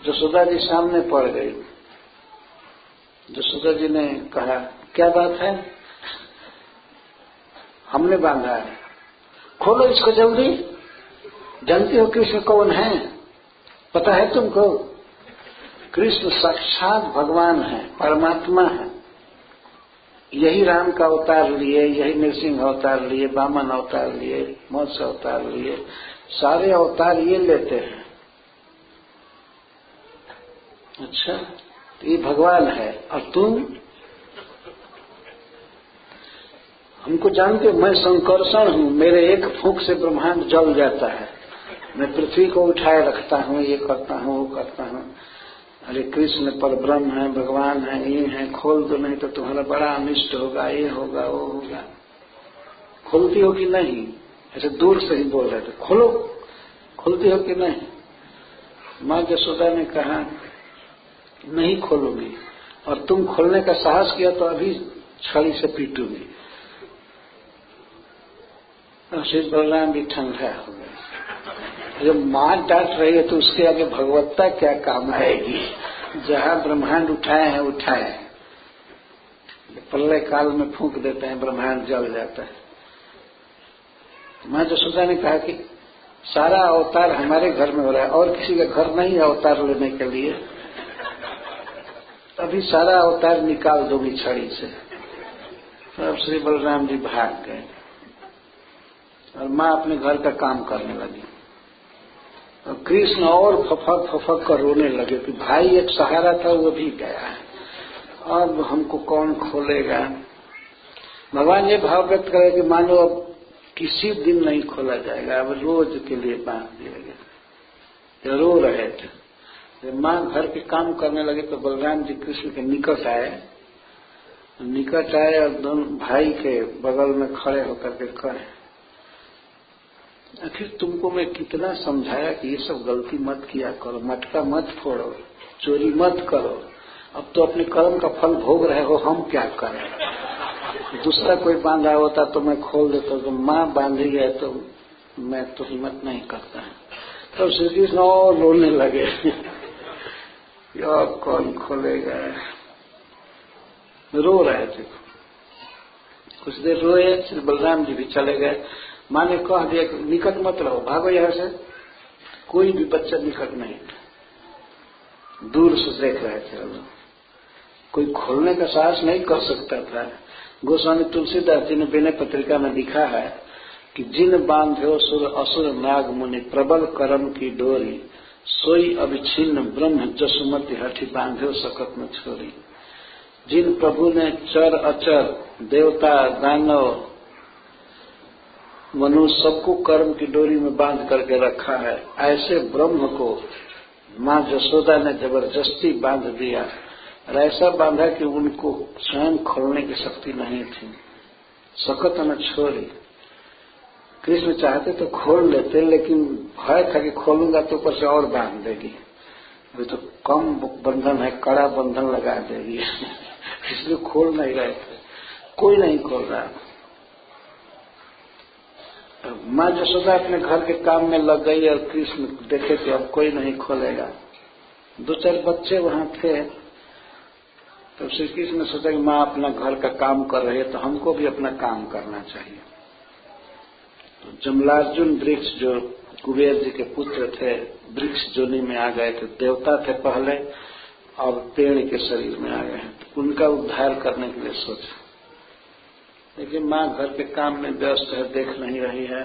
Speaker 1: जसोदा जी सामने पड़ गई। जसोदा जी ने कहा क्या बात है, हमने बांधा है, खोलो इसको जल्दी। जानते हो कृष्ण कौन है, पता है तुमको? कृष्ण साक्षात भगवान है, परमात्मा है। यही राम का अवतार लिए, यही नरसिंह अवतार लिए, वामन अवतार लिए, मत्स्य अवतार लिए, सारे अवतार ये लेते हैं। अच्छा, तो ये भगवान है और तुम? हमको जानते हो, मैं संकर्षण हूं, मेरे एक फूंक से ब्रह्मांड जल जाता है, मैं पृथ्वी को उठाए रखता हूं, ये करता हूं, वो करता हूं। अरे कृष्ण पर ब्रह्म है, भगवान है, ये है, खोल दो नहीं तो तुम्हारा बड़ा अनिष्ट होगा, ये होगा, वो होगा। खोलती हो कि नहीं? ऐसे दूर से ही बोल रहे थे, खोलो, खोलती हो कि नहीं? माँ यशोदा ने कहा नहीं खोलूंगी, और तुम खोलने का साहस किया तो अभी छड़ी से पीटूंगी। श्री बलराम भी ठंडा हो गया। जब माँ डांट रही है तो उसके आगे भगवत्ता क्या काम आएगी। जहाँ ब्रह्मांड उठाए हैं उठाए, प्रलय काल में फूंक देते हैं, ब्रह्मांड जल जाता है। माँ यशोदा ने कहा कि सारा अवतार हमारे घर में हो रहा है, और किसी का घर नहीं है अवतार लेने के लिए, अभी सारा अवतार निकाल दूंगी छड़ी से। तो अब श्री बलराम जी भाग गए और माँ अपने घर का काम करने लगी। और कृष्ण और फफक फफक कर रोने लगे कि भाई एक सहारा था वो भी गया है, अब हमको कौन खोलेगा। भगवान ये भाव व्यक्त करे कि मानो अब किसी दिन नहीं खोला जाएगा, अब रोज के लिए बांध दिया गया। रो रहे थे। जब माँ घर के काम करने लगे तो बलराम जी कृष्ण के निकट आए और दोनों भाई के बगल में खड़े होकर के कहे, आखिर तुमको मैं कितना समझाया कि ये सब गलती मत किया करो, मटका मत फोड़ो, चोरी मत करो, अब तो अपने कर्म का फल भोग रहे हो, हम क्या करें। दूसरा कोई बांधा होता तो मैं खोल देता, तो माँ बांधी है तो मैं तो हिम्मत नहीं करता है। तो श्री कृष्ण और रोने लगे यार कौन खोलेगा। रो रहे थे, कुछ देर रोए, श्री बलराम जी भी चले गए। माँ ने कह दिया कि निकट मत रहो, भागो यहां से। कोई भी बच्चा निकट नहीं था, दूर से देख रहे थे लोग। कोई खोलने का साहस नहीं कर सकता था। गोस्वामी तुलसीदास जी ने विनय पत्रिका में लिखा है कि जिन बांधो सुर असुर नाग मुनि, प्रबल कर्म की डोरी, सोई अविच्छिन्न ब्रह्म जसुमति हठी, बांधो सकत न छोरी। जिन प्रभु ने चर अचर देवता दानव मनुष्य सबको कर्म की डोरी में बांध करके रखा है, ऐसे ब्रह्म को माँ यशोदा ने जबरदस्ती बांध दिया। और ऐसा बांधा कि उनको स्वयं खोलने की शक्ति नहीं थी। सकत न छोरी। कृष्ण चाहते तो खोल लेते, लेकिन भय था कि खोलूंगा तो ऊपर से और बांध देगी, अभी तो कम बंधन है, कड़ा बंधन लगा देगी इसलिए खोल नहीं रहे थे। कोई नहीं खोल रहा। माँ यशोदा अपने घर के काम में लग गई और कृष्ण देखे कि अब कोई नहीं खोलेगा। 2-4 बच्चे वहां थे। तो श्री कृष्ण ने सोचा कि माँ अपना घर का काम कर रही है तो हमको भी अपना काम करना चाहिए। तो जमलार्जुन वृक्ष जो कुबेर जी के पुत्र थे, वृक्ष जोनी में आ गए थे, देवता थे पहले, अब पेड़ के शरीर में आ गए हैं, तो उनका उद्धार करने के लिए सोचा। लेकिन माँ घर के काम में व्यस्त है, देख नहीं रही है।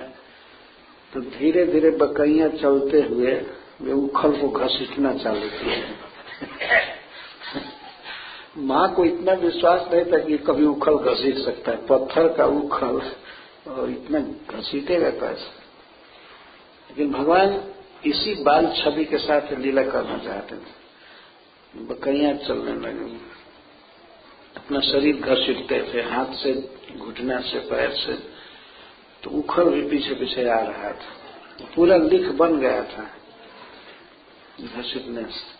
Speaker 1: तो धीरे धीरे बकैया चलते हुए वे उखल को घसीटना चालू किए माँ को इतना विश्वास नहीं था कि कभी उखल घसीट सकता है, पत्थर का उखल, और इतना घसीटेगा कैसे। लेकिन भगवान इसी बाल छवि के साथ लीला करना चाहते थे। बकैयां चलने लगी, अपना शरीर घसीटते थे, हाथ से, घुटना से, पैर से, तो उखड़ भी पीछे पीछे आ रहा था। पूरा लिख बन गया था घसीटने से।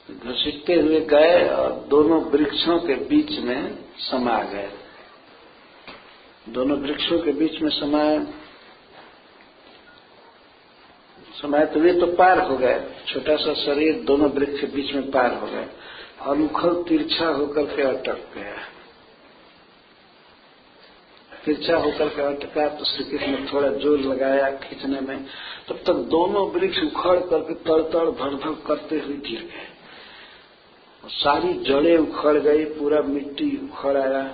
Speaker 1: घसीटते हुए गए और दोनों वृक्षों के बीच में समा गए। दोनों वृक्षों के बीच में समाये तो वे तो पार हो गए, छोटा सा शरीर दोनों वृक्ष के बीच में पार हो गए और उखड़ तिरछा होकर के अटक गया। तिरछा होकर के अटका तो श्री कृष्ण ने थोड़ा जोर लगाया खींचने में, तब तक दोनों वृक्ष उखड़ करके तड़ भड़ करते हुए गिर गए। सारी जड़ें उखड़ गई, पूरा मिट्टी उखड़ आया।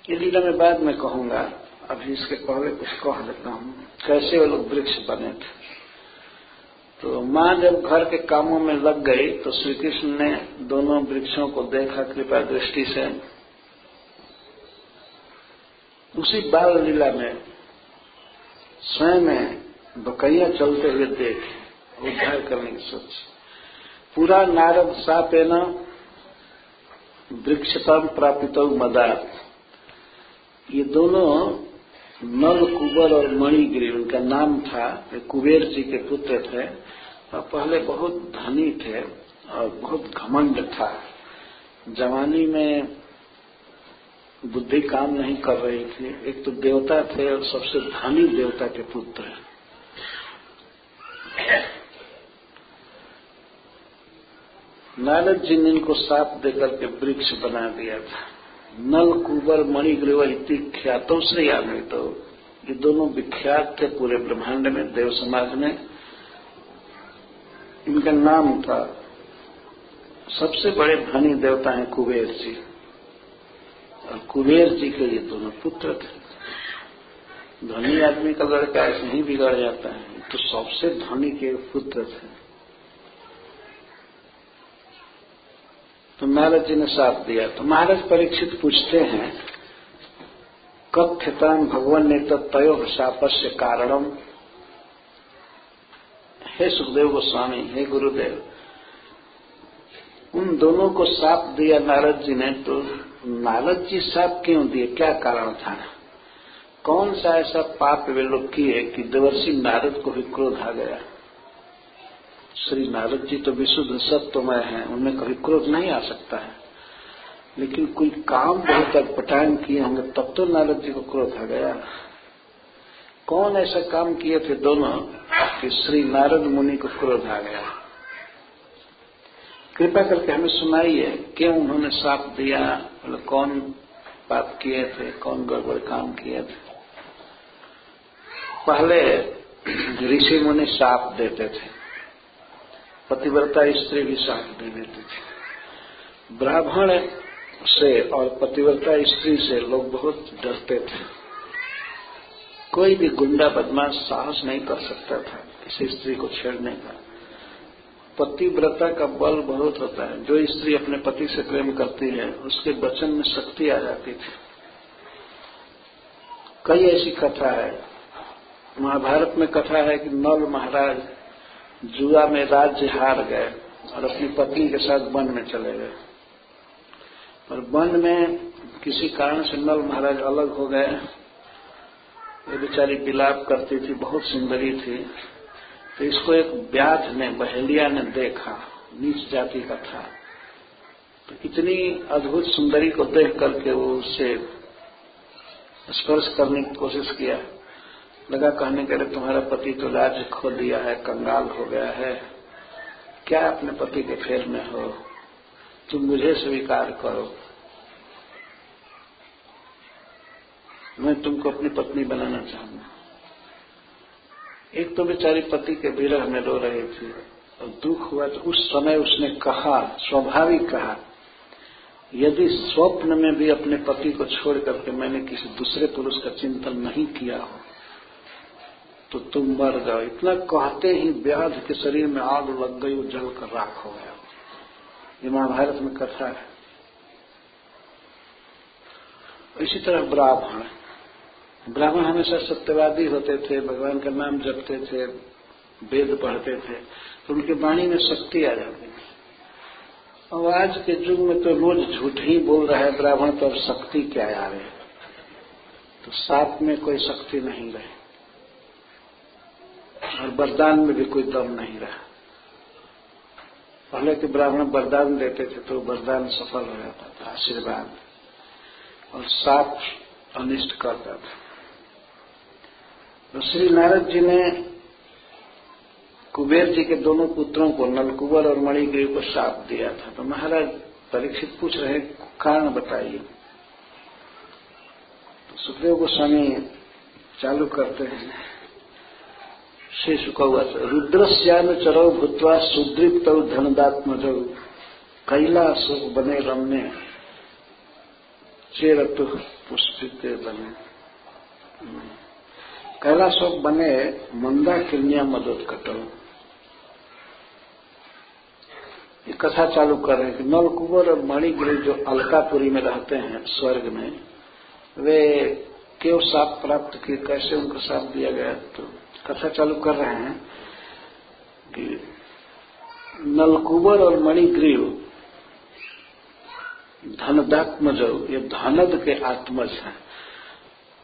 Speaker 1: ये लीला मैं बाद में कहूंगा, अभी इसके पहले कुछ कह देता हूं कैसे वो लोग वृक्ष बने थे। तो माँ जब घर के कामों में लग गई तो श्री कृष्ण ने दोनों वृक्षों को देखा कृपा दृष्टि से। उसी बाल लीला में स्वयं बकैया चलते हुए देखे, उद्धार करने की सोच। पूरा नारद सापेन वृक्षतम प्रापितौ मदात्, ये दोनों नल कुबर और मणिगिरि उनका नाम था। वे कुबेर जी के पुत्र थे और पहले बहुत धनी थे और बहुत घमंड था। जवानी में बुद्धि काम नहीं कर रही थी। एक तो देवता थे और सबसे धनी देवता के पुत्र। नारद जी ने इनको साप देकर के वृक्ष बना दिया था। नल कुबर मणिग्रीव इति ख्यातों से यानी, तो ये दोनों विख्यात थे पूरे ब्रह्मांड में, देव समाज में। इनका नाम था, सबसे बड़े धनी देवता हैं कुबेर जी, और कुबेर जी के ये दोनों पुत्र थे। धनी आदमी का लड़का ऐसे ही बिगड़ जाता है, तो सबसे धनी के पुत्र थे। तो नारद जी ने साथ दिया। तो महाराज परीक्षित पूछते हैं, कथ्यताम भगवान ने तत्तयोः शापस्य कारणम। हे सुखदेव गोस्वामी, हे गुरुदेव, उन दोनों को साप दिया नारद जी ने, तो नारद जी साप क्यों दिए, क्या कारण था? कौन सा ऐसा पाप वे लोग किए कि देवर्षि नारद को भी क्रोध आ गया? श्री नारद जी तो विशुद्ध सत्वमय हैं, उनमें कभी क्रोध नहीं आ सकता है, लेकिन कोई काम बहुत अटपटान किए होंगे तब तो नारद जी को क्रोध आ गया। कौन ऐसा काम किए थे दोनों कि श्री नारद मुनि को क्रोध आ गया? कृपा करके हमें सुनाइए, क्यों उन्होंने साप दिया? मतलब कौन पाप किए थे, कौन गड़बड़ काम किए थे? पहले ऋषि मुनि साप देते थे, पतिव्रता स्त्री भी साप दे देती थी। ब्राह्मण से और पतिव्रता स्त्री से लोग बहुत डरते थे। कोई भी गुंडा बदमाश साहस नहीं कर सकता था किसी स्त्री को छेड़ने का। पतिव्रता का बल बहुत होता है। जो स्त्री अपने पति से प्रेम करती है उसके वचन में शक्ति आ जाती थी। कई ऐसी कथा है, महाभारत में कथा है कि नल महाराज जुआ में राज्य हार गए और अपनी पत्नी के साथ वन में चले गए, और वन में किसी कारण से नल महाराज अलग हो गए। ये बेचारी विलाप करती थी, बहुत सुंदरी थी। तो इसको एक व्याध ने, बहेलिया ने देखा, नीच जाति का था। तो इतनी अद्भुत सुंदरी को देख करके वो उससे स्पर्श करने की कोशिश किया। लगा कहने के लिए, तुम्हारा पति तो राज्य खो दिया है, कंगाल हो गया है, क्या अपने पति के फेर में हो, तुम मुझे स्वीकार करो, मैं तुमको अपनी पत्नी बनाना चाहूंगा। एक तो बेचारी पति के विरह में रो रही थी और दुख हुआ, तो उस समय उसने कहा, स्वाभाविक कहा, यदि स्वप्न में भी अपने पति को छोड़ करके मैंने किसी दूसरे पुरुष का चिंतन नहीं किया हो तो तुम मर जाओ। इतना कहते ही व्याध के शरीर में आग लग गई, वो जल कर राख हो गया। ये महाभारत में कथा है। इसी तरह ब्राह्मण, ब्राह्मण हमेशा सत्यवादी होते थे, भगवान का नाम जपते थे, वेद पढ़ते थे, तो उनके वाणी में शक्ति आ जाती थी। और आज के युग में तो रोज झूठ ही बोल रहा है ब्राह्मण, तो अब शक्ति क्या आ रही है? तो साथ में कोई शक्ति नहीं रही और वरदान में भी कोई दम नहीं रहा। पहले के ब्राह्मण वरदान देते थे तो वरदान सफल हो जाता था, आशीर्वाद, और साफ अनिष्ट करता था। तो श्री नारद जी ने कुबेर जी के दोनों पुत्रों को, नलकुबर और मणिग्रीव को शाप दिया था। तो महाराज परीक्षित पूछ रहे कारण बताइए। तो सुखदेव गोस्वामी चालू करते हैं, श्री शुकवाच रुद्रस्यानुचरौ भूत्वा सुदृप्तौ धनदात्मजौ कैलासो बने रम्य चेरतु पुष्पित बने। कैलासो बने मंदाकिन्या मदोत्कटौ। ये कथा चालू कर रहे हैं कि नलकुबर और मणिग्रीव जो अलकापुरी में रहते हैं स्वर्ग में, वे क्यों शाप प्राप्त किए, कैसे उनको शाप दिया गया। तो कथा चालू कर रहे हैं कि नलकुबर और मणिग्रीव धनदात्मज, ये धनद के आत्मज हैं।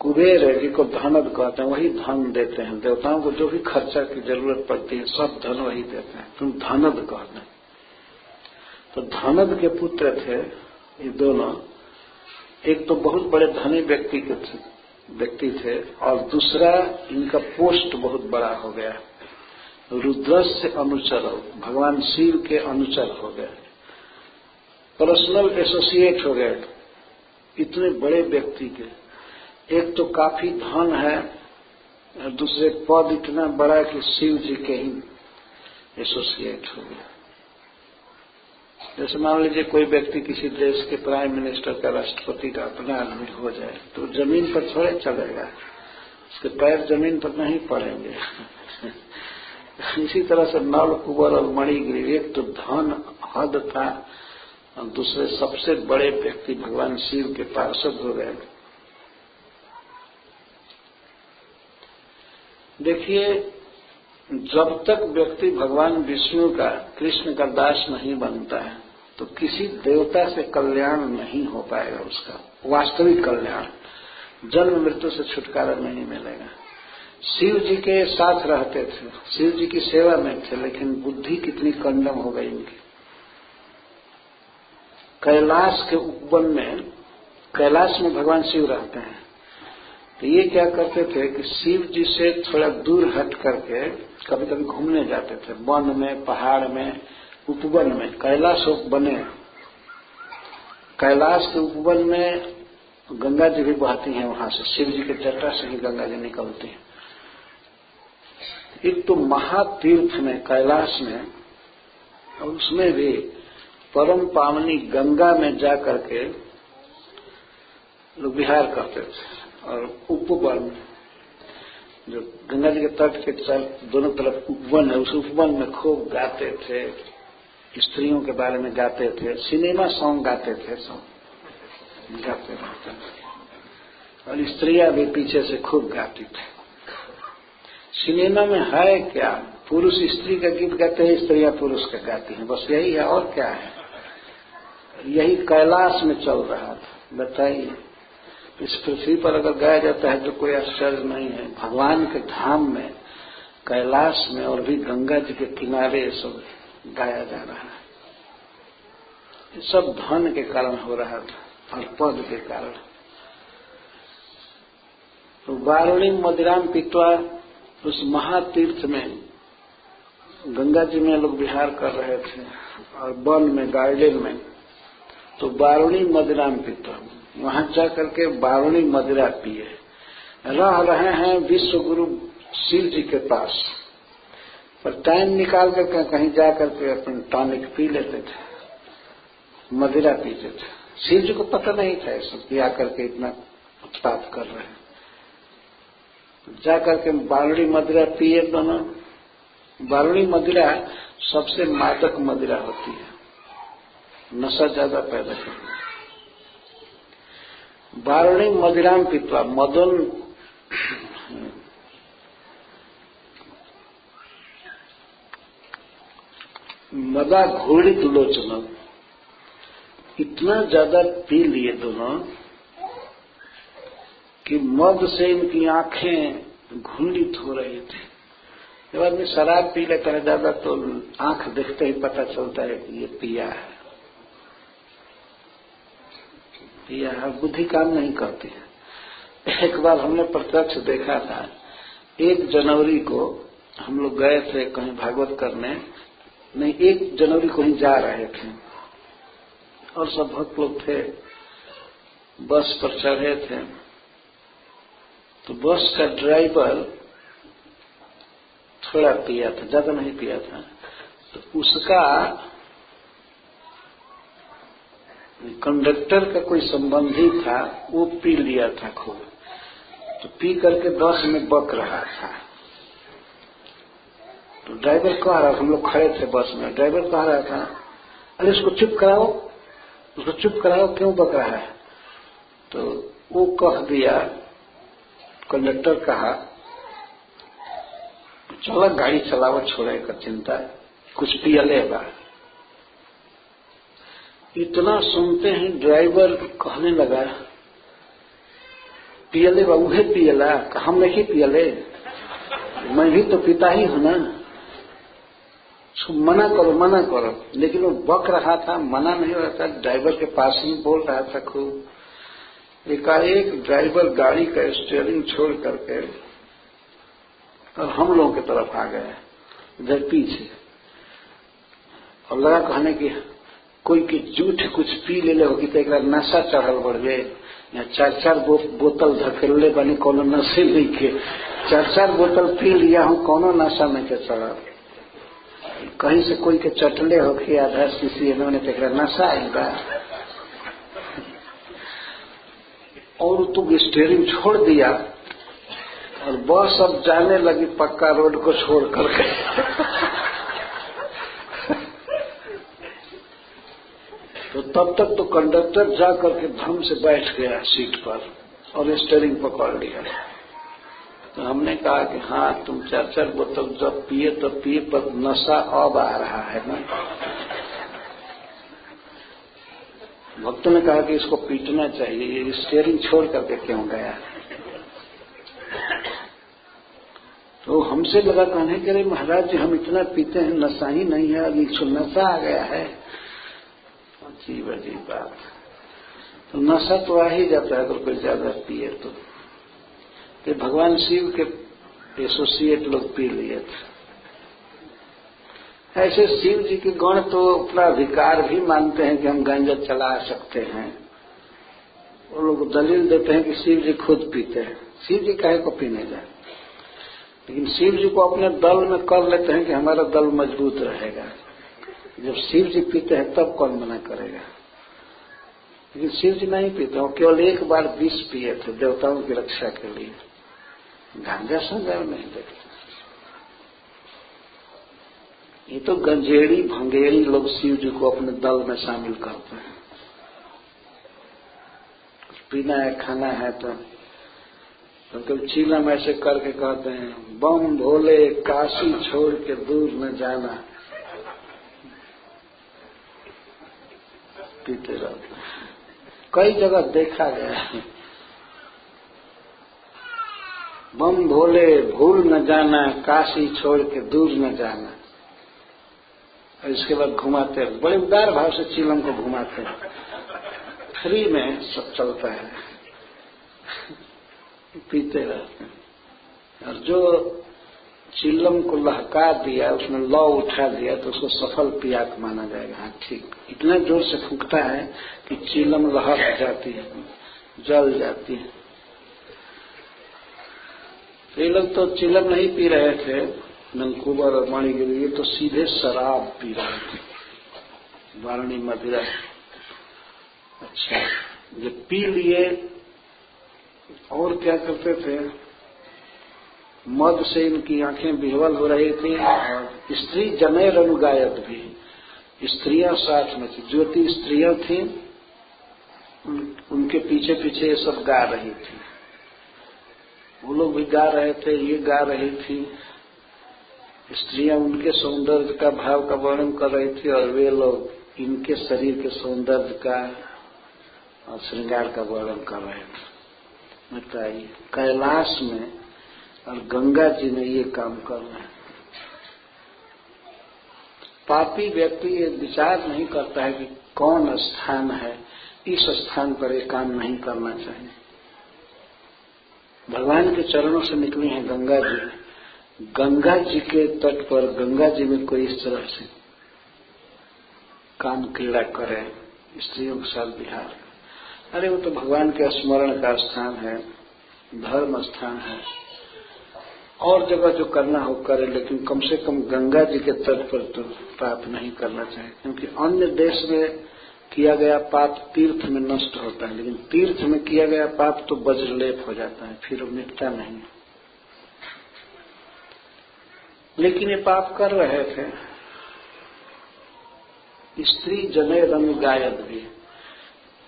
Speaker 1: कुबेर है जिनको धनद कहते हैं, वही धन देते हैं देवताओं को, जो भी खर्चा की जरूरत पड़ती है सब धन वही देते हैं, तुम धनद कहते हैं। तो धनद के पुत्र थे ये दोनों। एक तो बहुत बड़े धनी व्यक्ति थे और दूसरा इनका पोस्ट बहुत बड़ा हो गया, रुद्रस्य अनुचर, भगवान शिव के अनुचर हो गए, पर्सनल एसोसिएट हो गए इतने बड़े व्यक्ति के। एक तो काफी धन है, दूसरे पद इतना बड़ा कि शिव जी के ही एसोसिएट हो गए। जैसे मान लीजिए कोई व्यक्ति किसी देश के प्राइम मिनिस्टर का, राष्ट्रपति का अपना आदमी हो जाए तो जमीन पर थोड़े चलेगा, उसके पैर जमीन पर नहीं पड़ेंगे। इसी तरह से नलकुबर और मणिग्रीव, एक तो धन हद था और दूसरे सबसे बड़े व्यक्ति भगवान शिव के पार्षद हो गए। देखिए, जब तक व्यक्ति भगवान विष्णु का, कृष्ण का दास नहीं बनता है तो किसी देवता से कल्याण नहीं हो पाएगा, उसका वास्तविक कल्याण, जन्म मृत्यु से छुटकारा नहीं मिलेगा। शिव जी के साथ रहते थे, शिव जी की सेवा में थे, लेकिन बुद्धि कितनी कंडम हो गई इनकी। कैलाश के उपवन में, कैलाश में भगवान शिव रहते हैं, तो ये क्या करते थे कि शिव जी से थोड़ा दूर हट करके कभी कभी घूमने जाते थे, वन में, पहाड़ में, उपवन में। कैलाश बने, कैलाश के उपवन में गंगा जी भी बहती हैं, वहां से शिव जी के जटा से ही गंगा जी निकलती है। एक तो महातीर्थ में, कैलाश में, और उसमें भी परम पावनी गंगा में जा करके लोग विहार करते थे। और उपवन, जो गंगा जी के तट के दोनों तरफ उपवन है, उस उपवन में खूब गाते थे, स्त्रियों के बारे में गाते थे, सिनेमा सॉन्ग गाते थे, सब गाते रहते थे और स्त्रियां भी पीछे से खूब गाती थी। सिनेमा में है क्या, पुरुष स्त्री का गीत गाते हैं, स्त्रियां पुरुष का गाती हैं, बस यही है, और क्या है। यही कैलाश में चल रहा था। बताइए, इस पृथ्वी पर अगर गाया जाता है तो कोई आश्चर्य नहीं है। भगवान के धाम में, कैलाश में और भी गंगा जी के किनारे सब गाया जा रहा है। ये सब धन के कारण हो रहा था और पद के कारण। तो वारुणी मदिराम पीत्वा, उस महातीर्थ में गंगा जी में लोग विहार कर रहे थे और वन में, गार्डन में, तो वारुणी मदिराम पीत्वा, वहां जाकर के वारुणी मदिरा पिए। रह रहे हैं विश्व गुरु शिव जी के पास, पर टाइम निकाल कर कहीं जा करके अपने टॉनिक पी लेते थे, मदिरा पीते थे। शिव जी को पता नहीं था सब कि आकर के इतना उत्पात कर रहे हैं। जा करके वारुणी मदिरा पिए दोनों। वारुणी मदिरा सबसे मादक मदिरा होती है, नशा ज्यादा पैदा करती है। वारुणी मदिराम पीत्वा, मदन मदा घोड़ित लोचनों, इतना ज्यादा पी लिए दोनों कि मद से इनकी आंखें घुंडित हो रही थी। जब आदमी शराब पी लेता है ज्यादा तो आंख देखते ही पता चलता है कि ये पिया है, पिया है, बुद्धि काम नहीं करती है। एक बार हमने प्रत्यक्ष देखा था, 1 जनवरी को हम लोग गए थे कहीं भागवत करने, नहीं 1 जनवरी को ही जा रहे थे और सब भक्त लोग थे, बस पर चढ़े थे। तो बस का ड्राइवर थोड़ा पिया था, ज्यादा नहीं पिया था, तो उसका कंडक्टर का कोई संबंधी था, वो पी लिया था खूब, तो पी करके बस में बक रहा था। तो ड्राइवर कह रहा, हम लोग खड़े थे बस में, ड्राइवर कह रहा था अरे उसको चुप कराओ, उसको चुप कराओ, क्यों बक रहा है। तो वो कह दिया, कंडक्टर कहा चलो गाड़ी चलाओ, छोड़े का चिंता है, कुछ पिया लेगा। इतना सुनते हैं ड्राइवर कहने लगा पियले बाबूहे पियला, हम नहीं पियले, मैं भी तो पिता ही हूं ना, मना करो मना करो। लेकिन वो बक रहा था, मना नहीं हो रहा था, ड्राइवर के पास ही बोल रहा था खूब। एकाएक ड्राइवर गाड़ी का स्टीयरिंग छोड़ करके और हम लोगों की तरफ आ गया, इधर पीछे, और लगा कहने की कोई की झूठ कुछ पी ले होगी तो एक नशा चढ़ल बढ़ गए, या 4-4 बोतल धकेले बनी, कोनो नशे नहीं के 4-4 बोतल पी लिया हूं, कोनो नशा नहीं के चढ़ल, कहीं से कोई के चटले होके आधा शीशी इन्होंने तो एक नशा आएगा। और तो स्टीयरिंग छोड़ दिया और बस अब जाने लगी पक्का रोड को छोड़ करके। तो तब तक तो कंडक्टर जा करके धम से बैठ गया सीट पर और स्टीयरिंग पकड़ लिया। तो हमने कहा कि हाँ तुम 4-4 बोतल जब पिए तो पिए, पर नशा अब आ रहा है ना। भक्तों ने कहा कि इसको पीटना चाहिए, ये स्टीयरिंग छोड़ करके क्यों गया। तो हमसे लगा कहने के लिए महाराज जी हम इतना पीते हैं, नशा ही नहीं है, अभी नशा आ गया है। अजीब अजीब बात। तो नशा तो आ ही जाता है अगर कोई ज्यादा पिए तो। भगवान शिव के एसोसिएट लोग पी लिए थे। ऐसे शिव जी के गण तो अपना अधिकार भी मानते हैं कि हम गांजा चला सकते हैं। वो लोग दलील देते हैं कि शिव जी खुद पीते हैं, शिव जी काहे को पीने जाए। लेकिन शिव जी को अपने दल में कर लेते हैं कि हमारा दल मजबूत रहेगा। जब शिव जी पीते हैं तब कौन मना करेगा। लेकिन शिव जी नहीं पीते, वो केवल एक बार विष पिए थे देवताओं की रक्षा के लिए, गांजा संजा नहीं देखते। ये तो गंजेड़ी भंगेड़ी लोग शिव जी को अपने दल में शामिल करते हैं। पीना है खाना है तो चीलम ऐसे करके कहते हैं बम भोले काशी छोड़ के दूर न जाना, पीते रहते हैं। कई जगह देखा गया है बम भोले भूल न जाना, काशी छोड़ के दूर न जाना, और इसके बाद घुमाते हैं, बड़े उदार भाव से चीलम को घुमाते हैं, फ्री में सब चलता है, पीते रहते हैं। और जो चिल्लम को लहका दिया, उसमें लौ उठा दिया तो उसको सफल पियाक माना जाएगा। हाँ ठीक, इतना जोर से फूंकता है कि चिल्लम लहक जाती है, जल जाती है। तो ये लोग तो चिल्लम नहीं पी रहे थे, नंदकुबर और मणिगिरी, ये तो सीधे शराब पी रहे थे, वारणी मदिरा। अच्छा, जब पी लिए और क्या करते थे, मद से इनकी आंखें विह्वल हो रही थी और स्त्री जनेर अनुगायक भी, स्त्रियां साथ में थी, ज्योति स्त्रियां थी, उनके पीछे पीछे ये सब गा रही थी। वो लोग भी गा रहे थे, ये गा रही थी, स्त्रियां उनके सौंदर्य का भाव का वर्णन कर रही थी और वे लोग इनके शरीर के सौंदर्य का और श्रृंगार का वर्णन कर रहे थे। बताइए, कैलाश में और गंगा जी में ये काम कर रहे हैं। पापी व्यक्ति ये विचार नहीं करता है कि कौन स्थान है, इस स्थान पर ये काम नहीं करना चाहिए। भगवान के चरणों से निकली है गंगा जी, गंगा जी के तट पर गंगा जी में कोई इस तरह से काम क्रीड़ा करे, स्त्रियों के साथ विहार, अरे वो तो भगवान के स्मरण का स्थान है, धर्म स्थान है, और जगह जो करना हो करे, लेकिन कम से कम गंगा जी के तट पर तो पाप नहीं करना चाहिए। क्योंकि अन्य देश में किया गया पाप तीर्थ में नष्ट होता है, लेकिन तीर्थ में किया गया पाप तो वज्रलेप हो जाता है, फिर मिटता नहीं। लेकिन ये पाप कर रहे थे। स्त्री जने रंग गायब भी,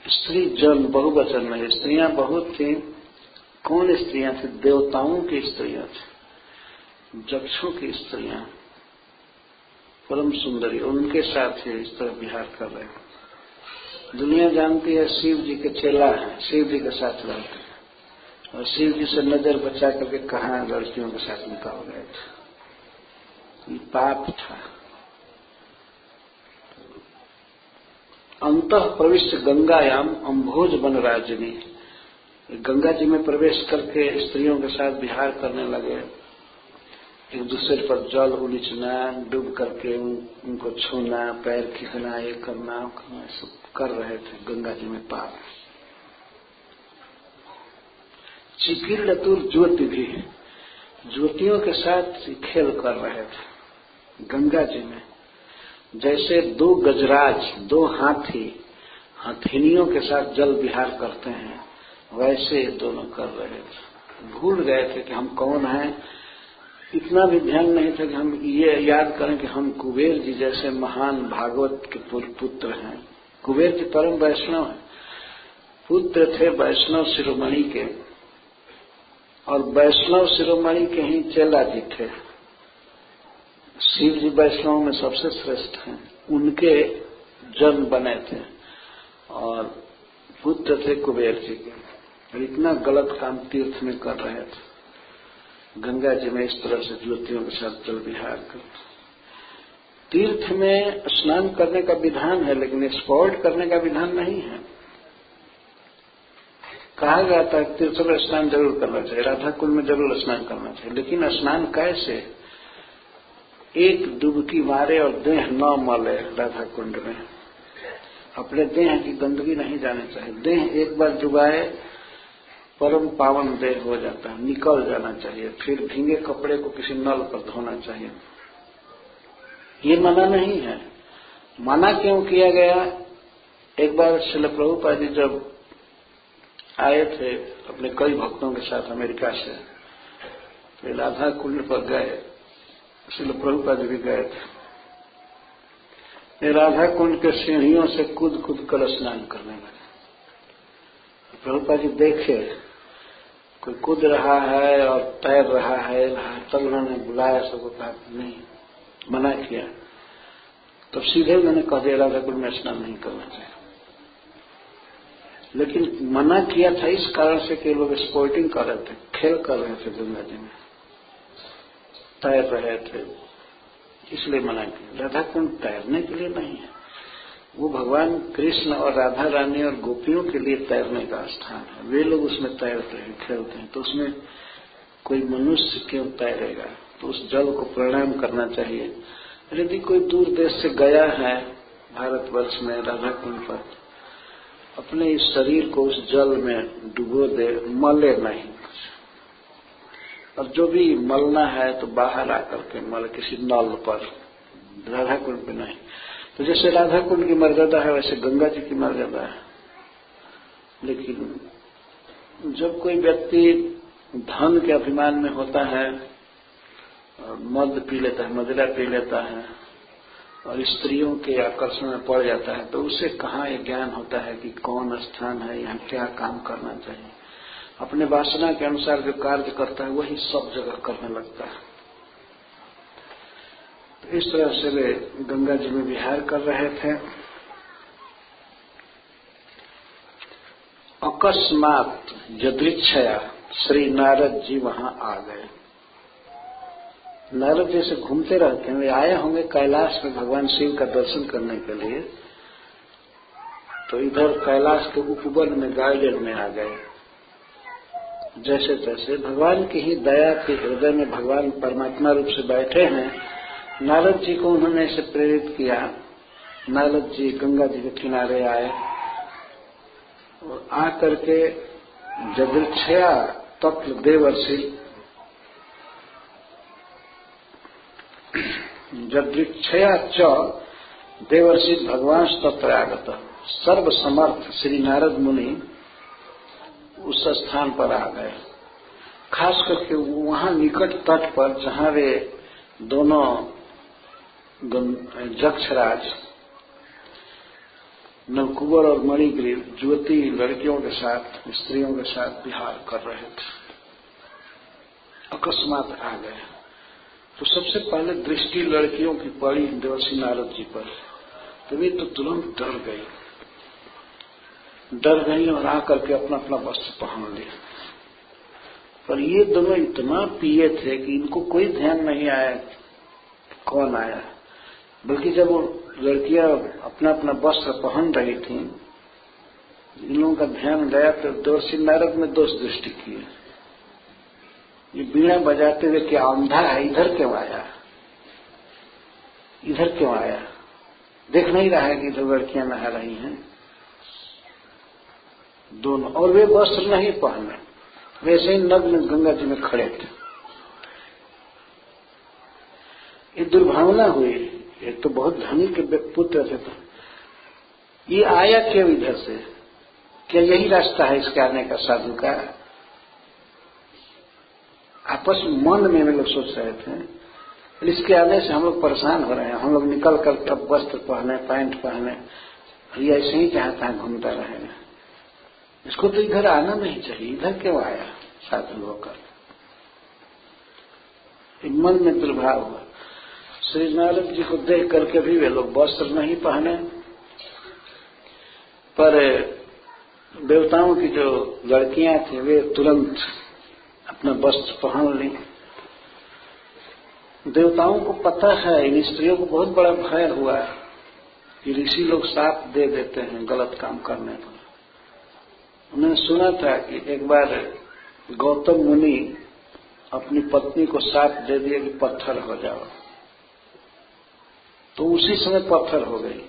Speaker 1: स्त्री जन बहुवचन में, स्त्रियां बहुत थी। कौन स्त्रियां थी? देवताओं की स्त्रियां थी, जक्षों की स्त्रियां, परम सुंदरी, उनके साथ ही इस तरह विहार कर रहे हैं। दुनिया जानती है शिव जी के चेला है, शिव जी के साथ रहते हैं, और शिव जी से नजर बचा करके कहाँ लड़कियों के साथ निकाल गए थे। ये पाप था। अंतः प्रविष्ट गंगायाम अम्भोज वन राजनी, गंगा जी में प्रवेश करके स्त्रियों के साथ विहार करने लगे, एक दूसरे पर जल उलीचना, डूब करके उनको छूना, पैर खींचना, ये करना सब कर रहे थे गंगा जी में पाप। चिकीर्ण तुर ज्योति भी, ज्योतियों के साथ खेल कर रहे थे गंगा जी में। जैसे दो गजराज, दो हाथी हथिनियों के साथ जल विहार करते हैं, वैसे दोनों कर रहे थे। भूल गए थे कि हम कौन हैं, इतना भी ध्यान नहीं था कि हम ये याद करें कि हम कुबेर जी जैसे महान भागवत के पुत्र हैं। कुबेर जी परम वैष्णव हैं, पुत्र थे वैष्णव शिरोमणि के, और वैष्णव शिरोमणि के ही चेला जी थे। शिव जी वैष्णव में सबसे श्रेष्ठ हैं, उनके जन्म बने थे और पुत्र थे कुबेर जी के। और इतना गलत काम तीर्थ में कर रहे थे, गंगा जी में इस तरह से ज्योतियों के साथ जल विहार कर। तीर्थ में स्नान करने का विधान है, लेकिन स्पॉट करने का विधान नहीं है। कहा जाता है तीर्थ में स्नान जरूर करना चाहिए, राधा कुंड में जरूर स्नान करना चाहिए, लेकिन स्नान कैसे? एक डुबकी मारे और देह न मले राधा कुंड में, अपने देह की गंदगी नहीं जानी चाहिए। देह एक बार डुबाए परम पावन देह हो जाता है, निकल जाना चाहिए, फिर भींगे कपड़े को किसी नल पर धोना चाहिए। ये मना नहीं है। मना क्यों किया गया? एक बार श्रील प्रभुपाद जी जब आए थे अपने कई भक्तों के साथ अमेरिका से, तो राधा कुंड पर गए, श्रील प्रभुपाद जी भी गए थे। राधा कुंड के सीढ़ियों से कूद कूद कर स्नान करने लगे। प्रभुपाद जी देखे कोई कूद रहा है और तैर रहा है, तब उन्होंने बुलाया, सबको कहा नहीं, मना किया। तब सीधे उन्होंने कह दिया राधा कुंड में स्नान नहीं करना चाहिए। लेकिन मना किया था इस कारण से कि लोग स्पोर्टिंग कर रहे थे, खेल कर रहे थे, गंगा जी में तैर रहे थे, इसलिए मना किया। राधा कुंड तैरने के लिए नहीं है, वो भगवान कृष्ण और राधा रानी और गोपियों के लिए तैरने का स्थान है। वे लोग उसमें तैरते हैं, खेलते हैं, तो उसमें कोई मनुष्य क्यों तैरेगा? तो उस जल को प्रणाम करना चाहिए। यदि कोई दूर देश से गया है भारतवर्ष में राधा कुंड पर, अपने इस शरीर को उस जल में डुबो दे, मले नहीं कुछ, और जो भी मलना है तो बाहर आकर के मल, किसी नल पर, राधा कुंड पे नहीं। तो जैसे राधा कुंड की मर्यादा है वैसे गंगा जी की मर्यादा है। लेकिन जब कोई व्यक्ति धन के अभिमान में होता है और मद पी लेता है, मदिरा पी लेता है और स्त्रियों के आकर्षण में पड़ जाता है, तो उसे कहाँ ये ज्ञान होता है कि कौन स्थान है, यहाँ क्या काम करना चाहिए। अपने वासना के अनुसार जो कार्य करता है वही सब जगह करने लगता है। तो इस तरह से वे गंगा जी में विहार कर रहे थे। अकस्मात यदृच्छया श्री नारद जी वहां आ गए। नारद जैसे घूमते रहते हैं, वे आए होंगे कैलाश में भगवान शिव का दर्शन करने के लिए, तो इधर कैलाश के उपवन में गार्डन में आ गए। जैसे तैसे भगवान की ही दया के हृदय में भगवान परमात्मा रूप से बैठे हैं। नारद जी को उन्होंने ऐसे प्रेरित किया। नारद जी गंगा जी के किनारे आए और आकर के यदृच्छया तत्व देवर्षि यदृच्छया च देवर्षि भगवान तत्र आगत। सर्वसमर्थ श्री नारद मुनि उस स्थान पर आ गए। खास करके वहां निकट तट पर जहां वे दोनों जक्षराज नलकुबर और मणिग्रीव युवती लड़कियों के साथ, स्त्रियों के साथ विहार कर रहे थे, अकस्मात आ गए। तो सबसे पहले दृष्टि लड़कियों की पड़ी देवर्षि नारद जी पर, तो वे तो तुरंत डर गई और आकर के अपना अपना वस्त्र पहन लिया। पर ये दोनों इतना पिए थे कि इनको कोई ध्यान नहीं आया कौन आया, बल्कि जब वो लड़कियां अपना अपना वस्त्र पहन रही थी, इन लोगों का ध्यान गया तो देवर्षि नारद में दोष दृष्टि किए। ये बीड़ा बजाते हुए क्या अंधा है, इधर क्यों आया, इधर क्यों आया, देख नहीं रहा है कि इधर लड़कियां नहा रही हैं दोनों, और वे वस्त्र नहीं पहने, वैसे ही नग्न गंगा जी में खड़े थे। ये दुर्भावना हुई। एक तो बहुत धनी के पुत्र थे, तो ये आया क्यों इधर से, क्या यही रास्ता है इसके आने का साधु का? आपस में मन में वे लोग सोच रहे थे, इसके आने से हम लोग परेशान हो रहे हैं, हम लोग निकल कर तब वस्त्र पहने, पैंट पहने, ये ऐसे ही जहां तहां घूमता रहेगा, इसको तो इधर आना नहीं चाहिए, इधर क्यों आया साधु होकर? मन में दुर्भाव हुआ। श्री नारद जी को देख करके भी वे लोग वस्त्र नहीं पहने, पर देवताओं की जो लड़कियां थी वे तुरंत अपना वस्त्र पहन ली। देवताओं को पता है, इन स्त्रियों को बहुत बड़ा भय हुआ कि ऋषि लोग साथ दे देते हैं गलत काम करने पर। उन्होंने सुना था कि एक बार गौतम मुनि अपनी पत्नी को साथ दे दिया कि पत्थर हो जाओ, तो उसी समय पत्थर हो गई।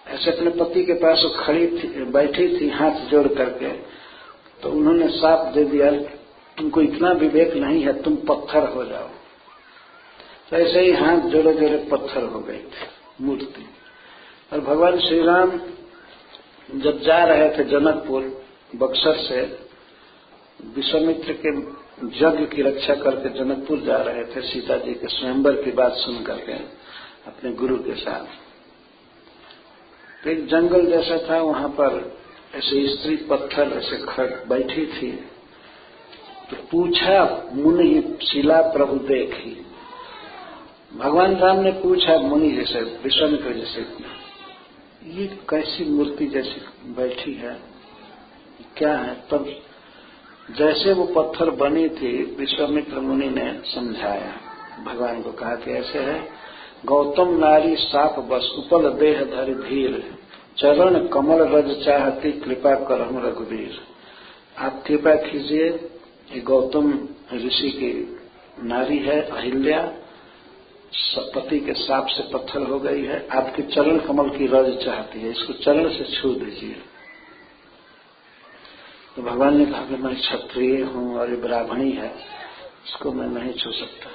Speaker 1: ऐसे अपने पति के पास वो खड़ी थी, बैठी थी हाथ जोड़ करके, तो उन्होंने साथ दे दिया तुमको इतना विवेक नहीं है, तुम पत्थर हो जाओ। तो ऐसे ही हाथ जोड़े जोड़े पत्थर हो गई थी मूर्ति। और भगवान श्री राम जब जा रहे थे जनकपुर बक्सर से, विश्वामित्र के यज्ञ की रक्षा करके जनकपुर जा रहे थे, सीता जी के स्वयंवर की बात सुन करके अपने गुरु के साथ। तो एक जंगल जैसा था, वहां पर ऐसे स्त्री पत्थर ऐसे बैठी थी। तो पूछा मुनि शिला प्रभु देखी, भगवान राम ने पूछा मुनि जैसे, विश्वामित्र जैसे, ये कैसी मूर्ति जैसी बैठी है, क्या है? तब जैसे वो पत्थर बनी थी विश्वामित्र मुनि ने समझाया, भगवान को कहा कि ऐसे है, गौतम नारी साप बस उपल देह धरि धीर, चरण कमल रज चाहती कृपा करहु रघुवीर। आप कृपा कीजिए, ये गौतम ऋषि की नारी है अहिल्या, पति के साप से पत्थर हो गई है, आपके चरण कमल की रज चाहती है, इसको चरण से छू दीजिए। तो भगवान ने कहा कि मैं क्षत्रिय हूं और ये ब्राह्मणी है, इसको मैं नहीं छू सकता।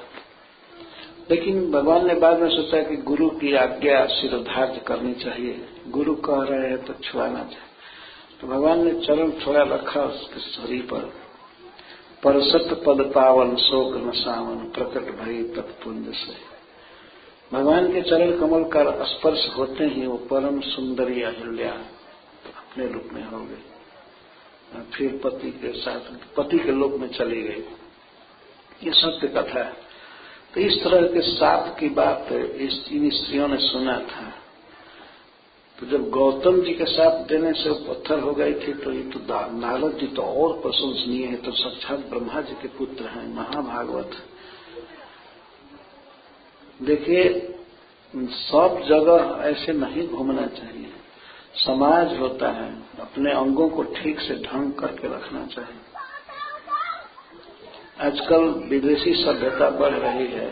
Speaker 1: लेकिन भगवान ने बाद में सोचा कि गुरु की आज्ञा शिरोधार्य करनी चाहिए, गुरु कह रहे हैं तो छुआना चाहिए। तो भगवान ने चरण थोड़ा रखा उसके शरीर पर, परसत पद पावन शोक न सावन, प्रकट भई तत्पुंज से। भगवान के चरण कमल का स्पर्श होते ही वो परम सुंदरी अहिल्या अपने रूप में हो गई। फिर पति के साथ पति के लोक में चली गई। ये सत्य कथा है। तो इस तरह के साप की बात इन स्त्रियों ने सुना था। तो जब गौतम जी के साथ देने से वो पत्थर हो गई थी, तो ये तो नारद जी तो और प्रशंसनीय है, तो साक्षात ब्रह्मा जी के पुत्र हैं, महाभागवत। देखिए, सब जगह ऐसे नहीं घूमना चाहिए। समाज होता है, अपने अंगों को ठीक से ढंग करके रखना चाहिए। आजकल विदेशी सभ्यता बढ़ रही है।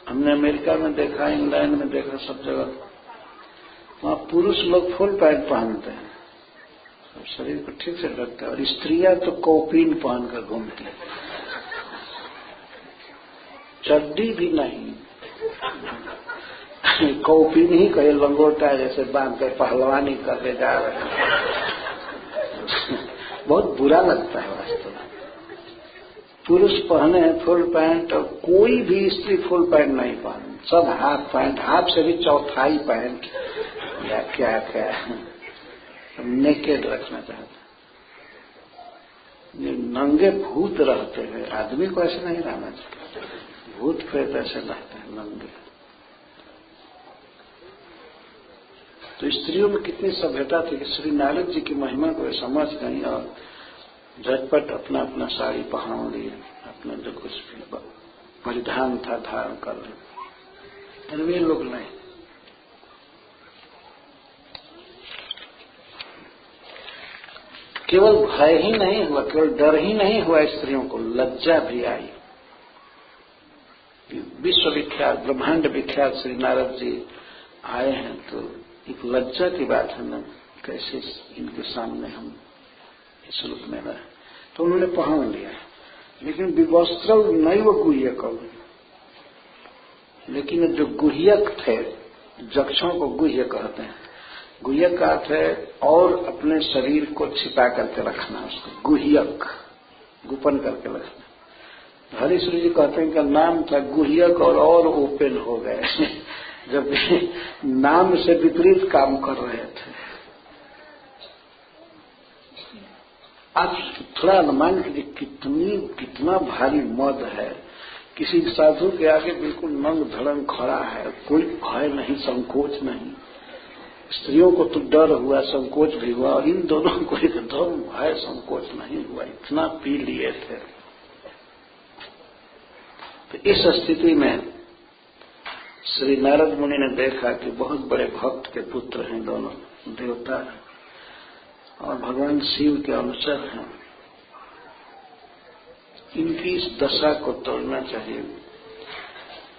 Speaker 1: हमने अमेरिका में देखा, इंग्लैंड में देखा, सब जगह वहां पुरुष लोग फुल पैंट पहनते हैं, शरीर को ठीक से ढकते हैं, और स्त्रियां तो कॉपीन पहनकर घूमती हैं, चड्डी भी नहीं, कॉपीन ही कहे, लंगोटा जैसे बांध कर पहलवानी करके जा रहे हैं। बहुत बुरा लगता है वास्तव में। पुरुष पहने हैं फुल पैंट, और कोई भी स्त्री फुल पैंट नहीं पहने, सब हाफ पैंट, हाफ से भी चौथाई पैंट, या क्या क्या नेकेड रखना चाहते। ये नंगे भूत रहते हैं, आदमी को ऐसे नहीं रहना चाहिए। भूत प्रेत ऐसे रहते हैं नंगे। तो स्त्रियों में कितनी सभ्यता थी कि श्री नारद जी की महिमा को समझ गई और झटपट अपना अपना साड़ी पहन लिए, अपना जो कुछ भी परिधान था धारण कर लिए। वे लोग नहीं। केवल भय ही नहीं हुआ, केवल डर ही नहीं हुआ, स्त्रियों को लज्जा भी आई। विश्वविख्यात ब्रह्मांड विख्यात श्री नारद जी आए हैं, तो एक लज्जा की बात है ना, कैसे इनके सामने हम इस रूप में रहे। तो उन्होंने पहन लिया, लेकिन विवस्त्र नैव गुह्यकम्, लेकिन जो गुह्यक थे, जक्षों को गुह्य कहते हैं। गुह्यक का अर्थ है और अपने शरीर को छिपा करके रखना, उसको गुह्यक, गुपन करके रखना। हरीश्वर जी कहते हैं कि नाम था गुह्यक और ओपन हो गए जब नाम से विपरीत काम कर रहे थे। आप थोड़ा अनुमान कीजिए कितना भारी मद है। किसी साधु के आगे बिल्कुल नंग धड़ंग खड़ा है, कोई भय नहीं, संकोच नहीं। स्त्रियों को तो डर हुआ, संकोच भी हुआ, और इन दोनों को एकदम भय संकोच नहीं हुआ, इतना पी लिए थे। तो इस स्थिति में श्री नारद मुनि ने देखा कि बहुत बड़े भक्त के पुत्र हैं, दोनों देवता हैं और भगवान शिव के अनुचर हैं। इनकी इस दशा को तोड़ना चाहिए।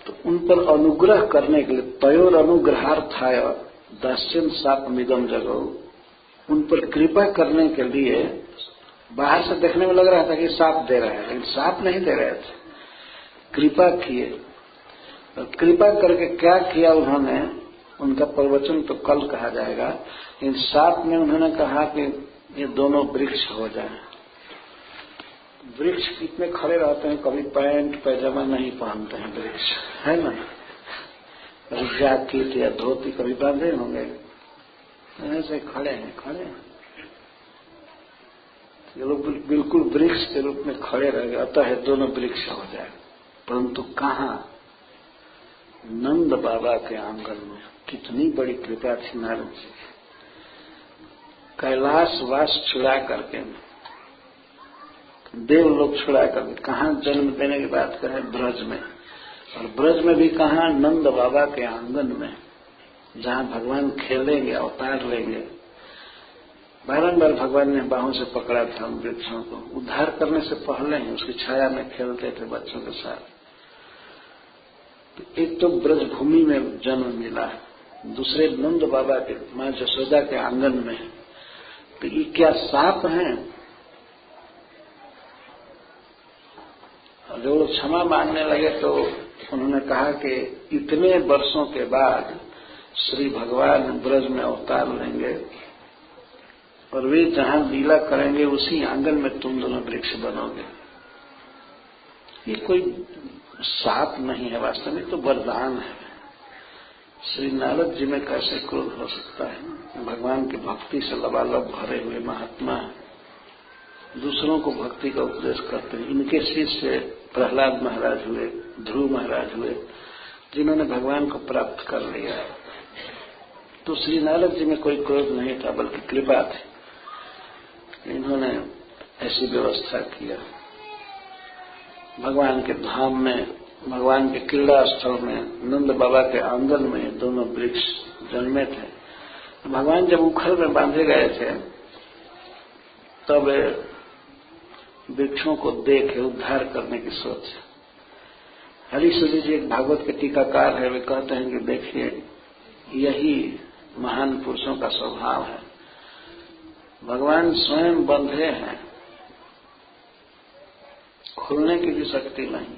Speaker 1: तो उन पर अनुग्रह करने के लिए, तयोर अनुग्रहार्थाय दास्यं शापमिदं जगौ, उन पर कृपा करने के लिए, बाहर से देखने में लग रहा था कि शाप दे रहे हैं, लेकिन शाप नहीं दे रहे थे, कृपा किए। और कृपा करके क्या किया उन्होंने, उनका प्रवचन तो कल कहा जाएगा, लेकिन साथ में उन्होंने कहा कि ये दोनों वृक्ष हो जाए। वृक्ष कितने खड़े रहते हैं, कभी पैंट पैजामा नहीं पहनते हैं वृक्ष, है ना, कभी जैकेट या धोती कभी बांधे होंगे, ऐसे खड़े हैं। ये लोग बिल्कुल वृक्ष के रूप में खड़े रह गए, अतः दोनों वृक्ष हो जाए। परंतु कहाँ, नंद बाबा के आंगन में। कितनी बड़ी कृपा थी नारद जी। कैलाश वास छुड़ा करके, देवलोक छुड़ा करके, कहाँ जन्म देने की बात करें, ब्रज में, और ब्रज में भी कहाँ, नंद बाबा के आंगन में, जहाँ भगवान खेलेंगे, अवतार लेंगे। बारंबार भगवान ने बाहों से पकड़ा था उन वृक्षों को, उद्धार करने से पहले ही उसकी छाया में खेलते थे बच्चों के साथ। एक तो ब्रज भूमि में जन्म मिला, दूसरे नंद बाबा के, मां जसोदा के आंगन में। तो ये क्या साप हैं? जो लोग क्षमा मांगने लगे तो उन्होंने कहा कि इतने वर्षों के बाद श्री भगवान ब्रज में अवतार लेंगे और वे जहां लीला करेंगे उसी आंगन में तुम दोनों वृक्ष बनोगे। ये कोई साप नहीं है, वास्तव में तो वरदान है। श्री नारद जी में कैसे क्रोध हो सकता है? भगवान की भक्ति से लबालब भरे हुए महात्मा है। दूसरों को भक्ति का उपदेश करते हैं। इनके शिष्य प्रहलाद महाराज हुए, ध्रुव महाराज हुए, जिन्होंने भगवान को प्राप्त कर लिया। तो श्री नारद जी में कोई क्रोध नहीं था, बल्कि कृपा थी। इन्होंने ऐसी व्यवस्था किया। भगवान के धाम में, भगवान के क्रीड़ा स्थल में, नंद बाबा के आंगन में दोनों वृक्ष जन्मे थे। भगवान जब उखल में बांधे गए थे तब वृक्षों को देखे उद्धार करने की सोच। हरिसूरी जी एक भागवत के टीकाकार है, वे कहते हैं कि देखिए यही महान पुरुषों का स्वभाव है। भगवान स्वयं बंधे हैं, खुलने की भी शक्ति नहीं,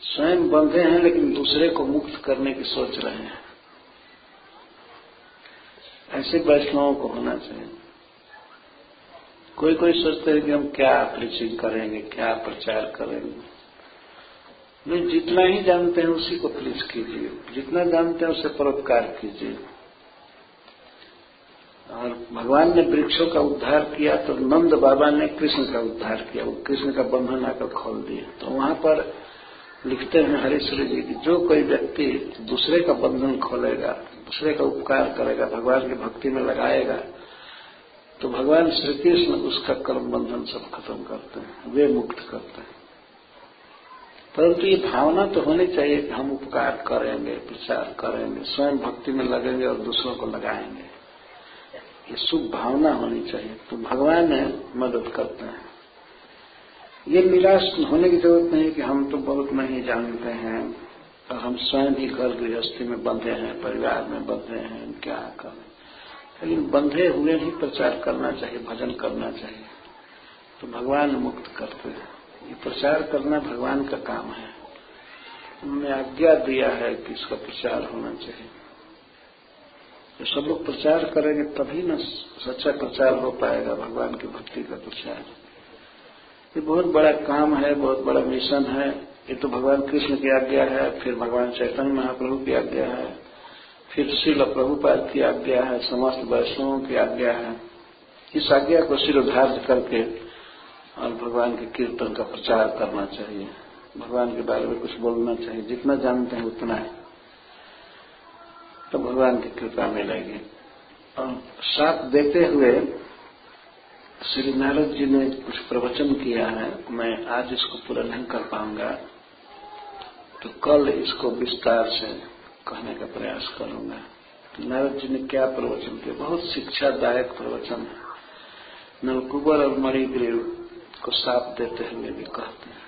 Speaker 1: स्वयं बंधे हैं लेकिन दूसरे को मुक्त करने की सोच रहे हैं। ऐसे वैष्णवों को होना चाहिए। कोई कोई सोचते हैं कि हम क्या प्रीचिंग करेंगे, क्या प्रचार करेंगे। वे जितना ही जानते हैं उसी को प्रीच कीजिए, जितना जानते हैं उससे परोपकार कीजिए। और भगवान ने वृक्षों का उद्धार किया तो नंद बाबा ने कृष्ण का उद्धार किया, वो कृष्ण का बंधन आकर खोल दिया। तो वहां पर लिखते हैं हरिश्री जी की जो कोई व्यक्ति दूसरे का बंधन खोलेगा, दूसरे का उपकार करेगा, भगवान की भक्ति में लगाएगा, तो भगवान श्री कृष्ण उसका कर्म बंधन सब खत्म करते हैं, वे मुक्त करते हैं। परंतु ये भावना तो होनी चाहिए कि हम उपकार करेंगे, प्रचार करेंगे, स्वयं भक्ति में लगेंगे और दूसरों को लगाएंगे। ये शुभ भावना होनी चाहिए, तो भगवान मदद करते हैं। ये निराश होने की जरूरत नहीं कि हम तो बहुत नहीं जानते हैं और हम स्वयं ही घर गृहस्थी में बंधे हैं, परिवार में बंधे हैं, क्या करें। लेकिन बंधे हुए ही प्रचार करना चाहिए, भजन करना चाहिए, तो भगवान मुक्त करते हैं। ये प्रचार करना भगवान का काम है, उन्होंने आज्ञा दिया है कि इसका प्रचार होना चाहिए। तो सब लोग प्रचार करेंगे तभी न सच्चा प्रचार हो पाएगा, भगवान की भक्ति का प्रचार। ये बहुत बड़ा काम है, बहुत बड़ा मिशन है। ये तो भगवान कृष्ण की आज्ञा है, फिर भगवान चैतन्य महाप्रभु की आज्ञा है, फिर श्रील प्रभुपाद की आज्ञा है, समस्त वैष्णवों की आज्ञा है। इस आज्ञा को शिरोधार्य करके और भगवान के कीर्तन का प्रचार करना चाहिए, भगवान के बारे में कुछ बोलना चाहिए। जितना जानते हैं उतना है, तो भगवान की कृपा मिलेगी। और साथ देते हुए श्री नारद जी ने कुछ प्रवचन किया है, मैं आज इसको पूरा नहीं कर पाऊंगा, तो कल इसको विस्तार से कहने का प्रयास करूंगा। नारद जी ने क्या प्रवचन किया, बहुत शिक्षादायक प्रवचन है। नलकुबर और मणिग्रीव को साथ देते हुए भी कहते हैं,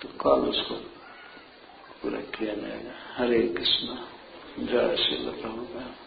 Speaker 1: तो कल उसको पूरा किया जाएगा। हरे कृष्ण, जय श्री प्रभुपाद।